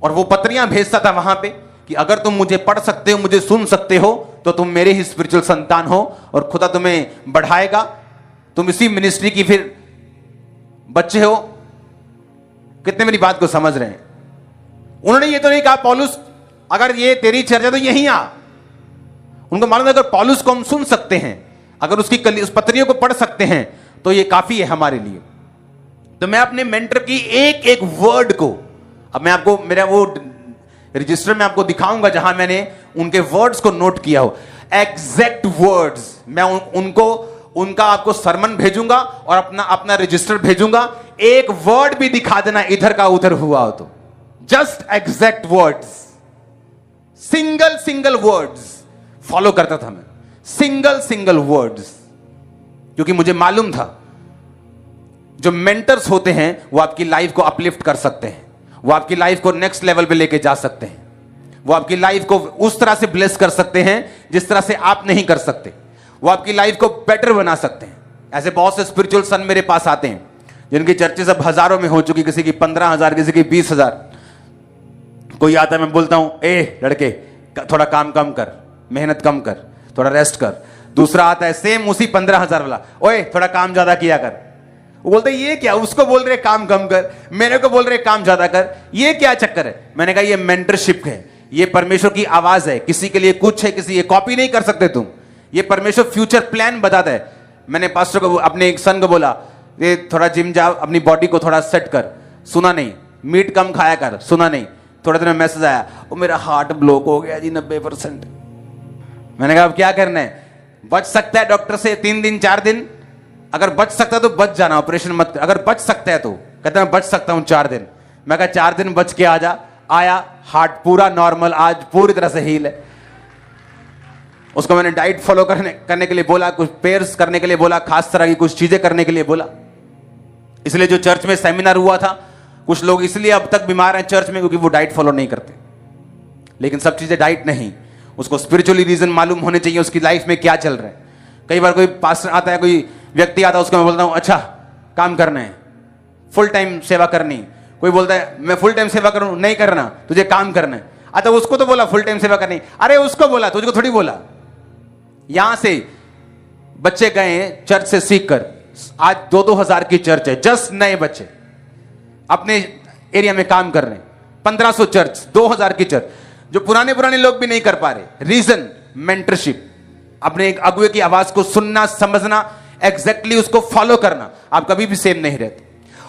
और वो पत्रियां भेजता था वहां पे कि अगर तुम मुझे पढ़ सकते हो, मुझे सुन सकते हो तो तुम मेरे ही स्पिरिचुअल संतान हो और खुदा तुम्हें बढ़ाएगा, तुम इसी मिनिस्ट्री की फिर बच्चे हो। कितने मेरी बात को समझ रहे हैं? उन्होंने ये तो नहीं कहा पौलुस अगर ये तेरी चर्चा तो यहीं आ। उनको मालूम है अगर पौलुस को हम सुन सकते हैं, अगर उसकी उस पत्रियों को पढ़ सकते हैं तो ये काफी है हमारे लिए। तो मैं अपने मेंटर की एक एक वर्ड को, अब मैं आपको मेरा वो रजिस्टर में आपको दिखाऊंगा जहां मैंने उनके वर्ड्स को नोट किया हो, एग्जैक्ट वर्ड्स। मैं उनको उनका आपको सरमन भेजूंगा और अपना रजिस्टर भेजूंगा। एक वर्ड भी दिखा देना इधर का उधर हुआ हो तो, just exact words, single words follow करता था मैं, सिंगल वर्ड्स, क्योंकि मुझे मालूम था जो मेंटर्स होते हैं वो आपकी लाइफ को अपलिफ्ट कर सकते हैं, वो आपकी लाइफ को नेक्स्ट लेवल पे लेके जा सकते हैं, वो आपकी लाइफ को उस तरह से ब्लेस कर सकते हैं जिस तरह से आप नहीं कर सकते, वो आपकी लाइफ को बेटर बना सकते हैं। ऐसे बहुत से स्पिरिचुअल सन मेरे पास आते हैं जिनकी चर्चेस अब हजारों में हो चुकी, किसी की 15,000, किसी की 20,000। कोई आता है, मैं बोलता हूं ए लड़के थोड़ा काम कम कर, मेहनत कम कर, थोड़ा रेस्ट कर। दूसरा आता है सेम उसी 15,000 वाला, ओए थोड़ा काम ज्यादा किया कर। वो बोलते ये क्या, उसको बोल रहे काम कम कर, मेरे को बोल रहे काम ज्यादा कर, ये क्या चक्कर है? मैंने कहा ये मेंटरशिप है, ये परमेश्वर की आवाज है, किसी के लिए कुछ है, किसी ये कॉपी नहीं कर सकते तुम, ये परमेश्वर फ्यूचर प्लान बताता है। मैंने पास्टर को, अपने एक सन को बोला ये थोड़ा जिम जा, अपनी बॉडी को थोड़ा सेट कर, सुना नहीं। मीट कम खाया कर, सुना नहीं। थोड़े दिन में मैसेज आया, वो मेरा हार्ट ब्लॉक हो गया जी 90%। मैंने कहा अब क्या करना है? बच सकता है डॉक्टर से 3 दिन 4 दिन, अगर बच सकता है तो बच जाना, ऑपरेशन मत कर। अगर बच सकता है तो कहता मैं बच सकता हूं 4 दिन। मैं कहा 4 दिन बच के आ जा। आया, हार्ट पूरा नॉर्मल, आज पूरी तरह से हील है। उसको मैंने डाइट फॉलो करने के लिए बोला, कुछ पेयर्स करने के लिए बोला, खास तरह की कुछ चीजें करने के लिए बोला। इसलिए जो चर्च में सेमिनार हुआ था, कुछ लोग इसलिए अब तक बीमार हैं चर्च में क्योंकि वो डाइट फॉलो नहीं करते। लेकिन सब चीजें डाइट नहीं, उसको स्पिरिचुअली रीजन मालूम होने चाहिए उसकी लाइफ में क्या चल रहा है। कई बार कोई पास्टर आता है, कोई व्यक्ति आता है, उसको मैं बोलता हूं अच्छा काम करना है, फुल टाइम सेवा करनी। कोई बोलता है मैं फुल टाइम सेवा करूं, नहीं करना, तुझे काम करना है। अच्छा उसको तो बोला फुल टाइम सेवा करनी, अरे उसको बोला, तुझको थोड़ी बोला। यहां से बच्चे गए हैं चर्च से सीख कर, आज 2-2 हजार की चर्च है, जस्ट नए बच्चे अपने एरिया में काम कर रहे हैं। 1500 चर्च, 2000 की चर्च, जो पुराने लोग भी नहीं कर पा रहे। रीजन मेंटरशिप, अपने एक अगुए की आवाज को सुनना, समझना, एग्जैक्टली उसको फॉलो करना। आप कभी भी सेम नहीं रहते।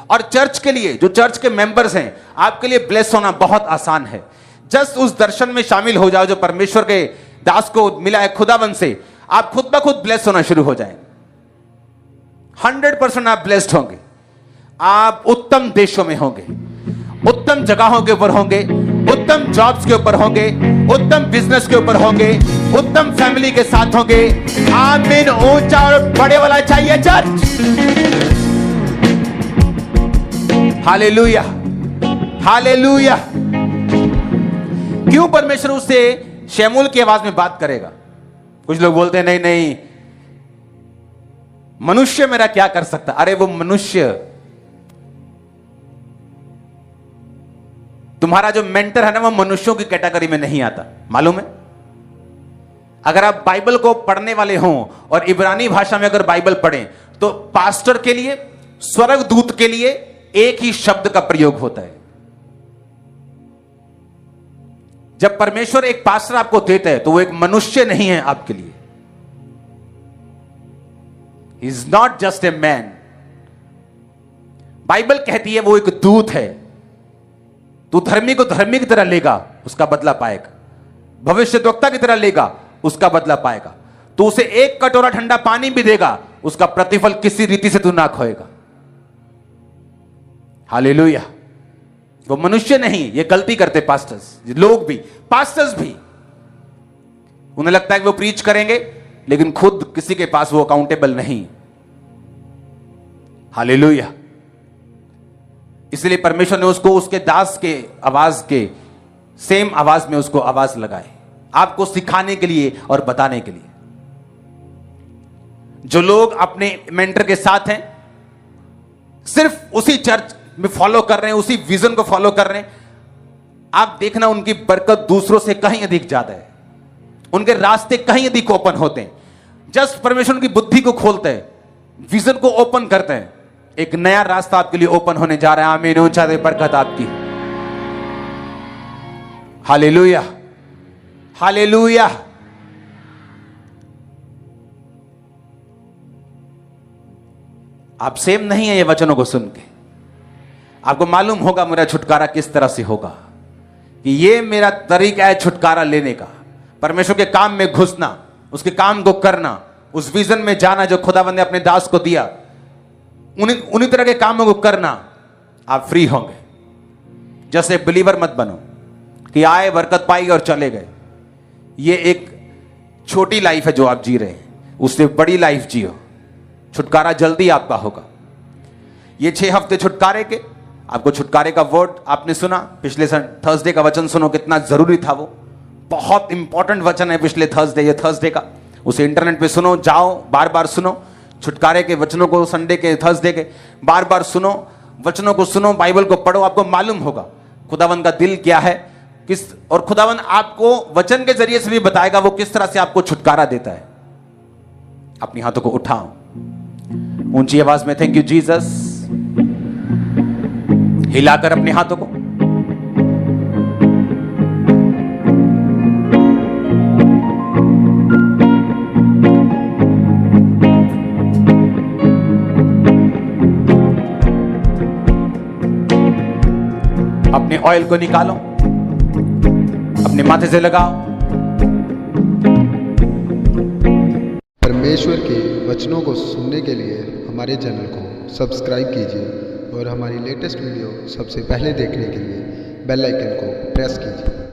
और चर्च के लिए, जो चर्च के मेंबर्स हैं, आपके लिए ब्लेस होना बहुत आसान है। जस्ट उस दर्शन में शामिल हो जाओ जो परमेश्वर के दास को मिला है खुदाबंद से, आप खुद ब खुद ब्लेस होना शुरू हो जाएंगे। 100% आप ब्लेस्ड होंगे। आप उत्तम देशों में होंगे, उत्तम जगहों के ऊपर होंगे, उत्तम जॉब्स के ऊपर होंगे, उत्तम बिजनेस के ऊपर होंगे, उत्तम फैमिली के साथ होंगे। आमीन। ऊंचा और बड़े वाला चाहिए चर्च। Hallelujah, hallelujah. क्यों परमेश्वर उससे शमूएल की आवाज में बात करेगा? कुछ लोग बोलते हैं नहीं नहीं, मनुष्य मेरा क्या कर सकता? अरे वो मनुष्य, तुम्हारा जो मेंटर है ना, वो मनुष्यों की कैटेगरी में नहीं आता, मालूम है? अगर आप बाइबल को पढ़ने वाले हों और इब्रानी भाषा में अगर बाइबल पढ़ें, तो पास्टर के लिए, स्वर्गदूत के लिए एक ही शब्द का प्रयोग होता है। जब परमेश्वर एक पास्टर आपको देता है तो वो एक मनुष्य नहीं है आपके लिए। He is not just a man. Bible कहती है वो एक दूत है। तू धर्मी को धर्मी की तरह लेगा, उसका बदला पाएगा। भविष्यद्वक्ता की तरह लेगा, उसका बदला पाएगा। तू उसे एक कटोरा ठंडा पानी भी देगा, उसका प्रतिफल किसी रीति से तू ना खोएगा। हालेलुया। वो मनुष्य नहीं। ये गलती करते पास्टर्स, लोग भी, पास्टर्स भी। उन्हें लगता है कि वो प्रीच करेंगे, लेकिन खुद किसी के पास वो अकाउंटेबल नहीं। हालेलुया। इसलिए परमेश्वर ने उसको उसके दास के आवाज के सेम आवाज में उसको आवाज लगाए, आपको सिखाने के लिए और बताने के लिए। जो लोग अपने मेंटर के साथ हैं, सिर्फ उसी चर्च में फॉलो कर रहे हैं, उसी विजन को फॉलो कर रहे हैं, आप देखना उनकी बरकत दूसरों से कहीं अधिक ज्यादा है। उनके रास्ते कहीं अधिक ओपन होते हैं। जस्ट परमेश्वर की बुद्धि को खोलते हैं, विजन को ओपन करते हैं, एक नया रास्ता आपके लिए ओपन होने जा रहा है। आमीन। ऊंचा दे बरकत आपकी। Hallelujah, hallelujah. आप सेम नहीं है ये वचनों को सुन के। आपको मालूम होगा मेरा छुटकारा किस तरह से होगा, कि ये मेरा तरीका है छुटकारा लेने का। परमेश्वर के काम में घुसना, उसके काम को करना, उस विजन में जाना जो खुदावंद ने अपने दास को दिया, उन्हीं तरह के कामों को करना, आप फ्री होंगे। जैसे बिलीवर मत बनो कि आए, बरकत पाई और चले गए। ये एक छोटी लाइफ है जो आप जी रहे हैं, उससे बड़ी लाइफ जियो। छुटकारा जल्दी आपका होगा। ये 6 हफ्ते छुटकारे के, आपको छुटकारे का वर्ड आपने सुना, पिछले थर्सडे का वचन सुनो, कितना जरूरी था वो। बहुत इंपॉर्टेंट वचन है पिछले थर्सडे, ये थर्सडे का, उसे इंटरनेट पे सुनो, जाओ बार बार सुनो छुटकारे के वचनों को, संडे के, थर्सडे के बार बार सुनो, वचनों को सुनो, बाइबल को पढ़ो। आपको मालूम होगा खुदावंद का दिल क्या है, किस, और खुदावंद आपको वचन के जरिए से भी बताएगा वो किस तरह से आपको छुटकारा देता है। अपनी हाथों को उठाओ, ऊंची आवाज में थैंक यू जीसस हिलाकर अपने हाथों को। अपने ऑयल को निकालो, अपने माथे से लगाओ। परमेश्वर के वचनों को सुनने के लिए हमारे चैनल को सब्सक्राइब कीजिए और हमारी लेटेस्ट वीडियो सबसे पहले देखने के लिए बेल आइकन को प्रेस कीजिए।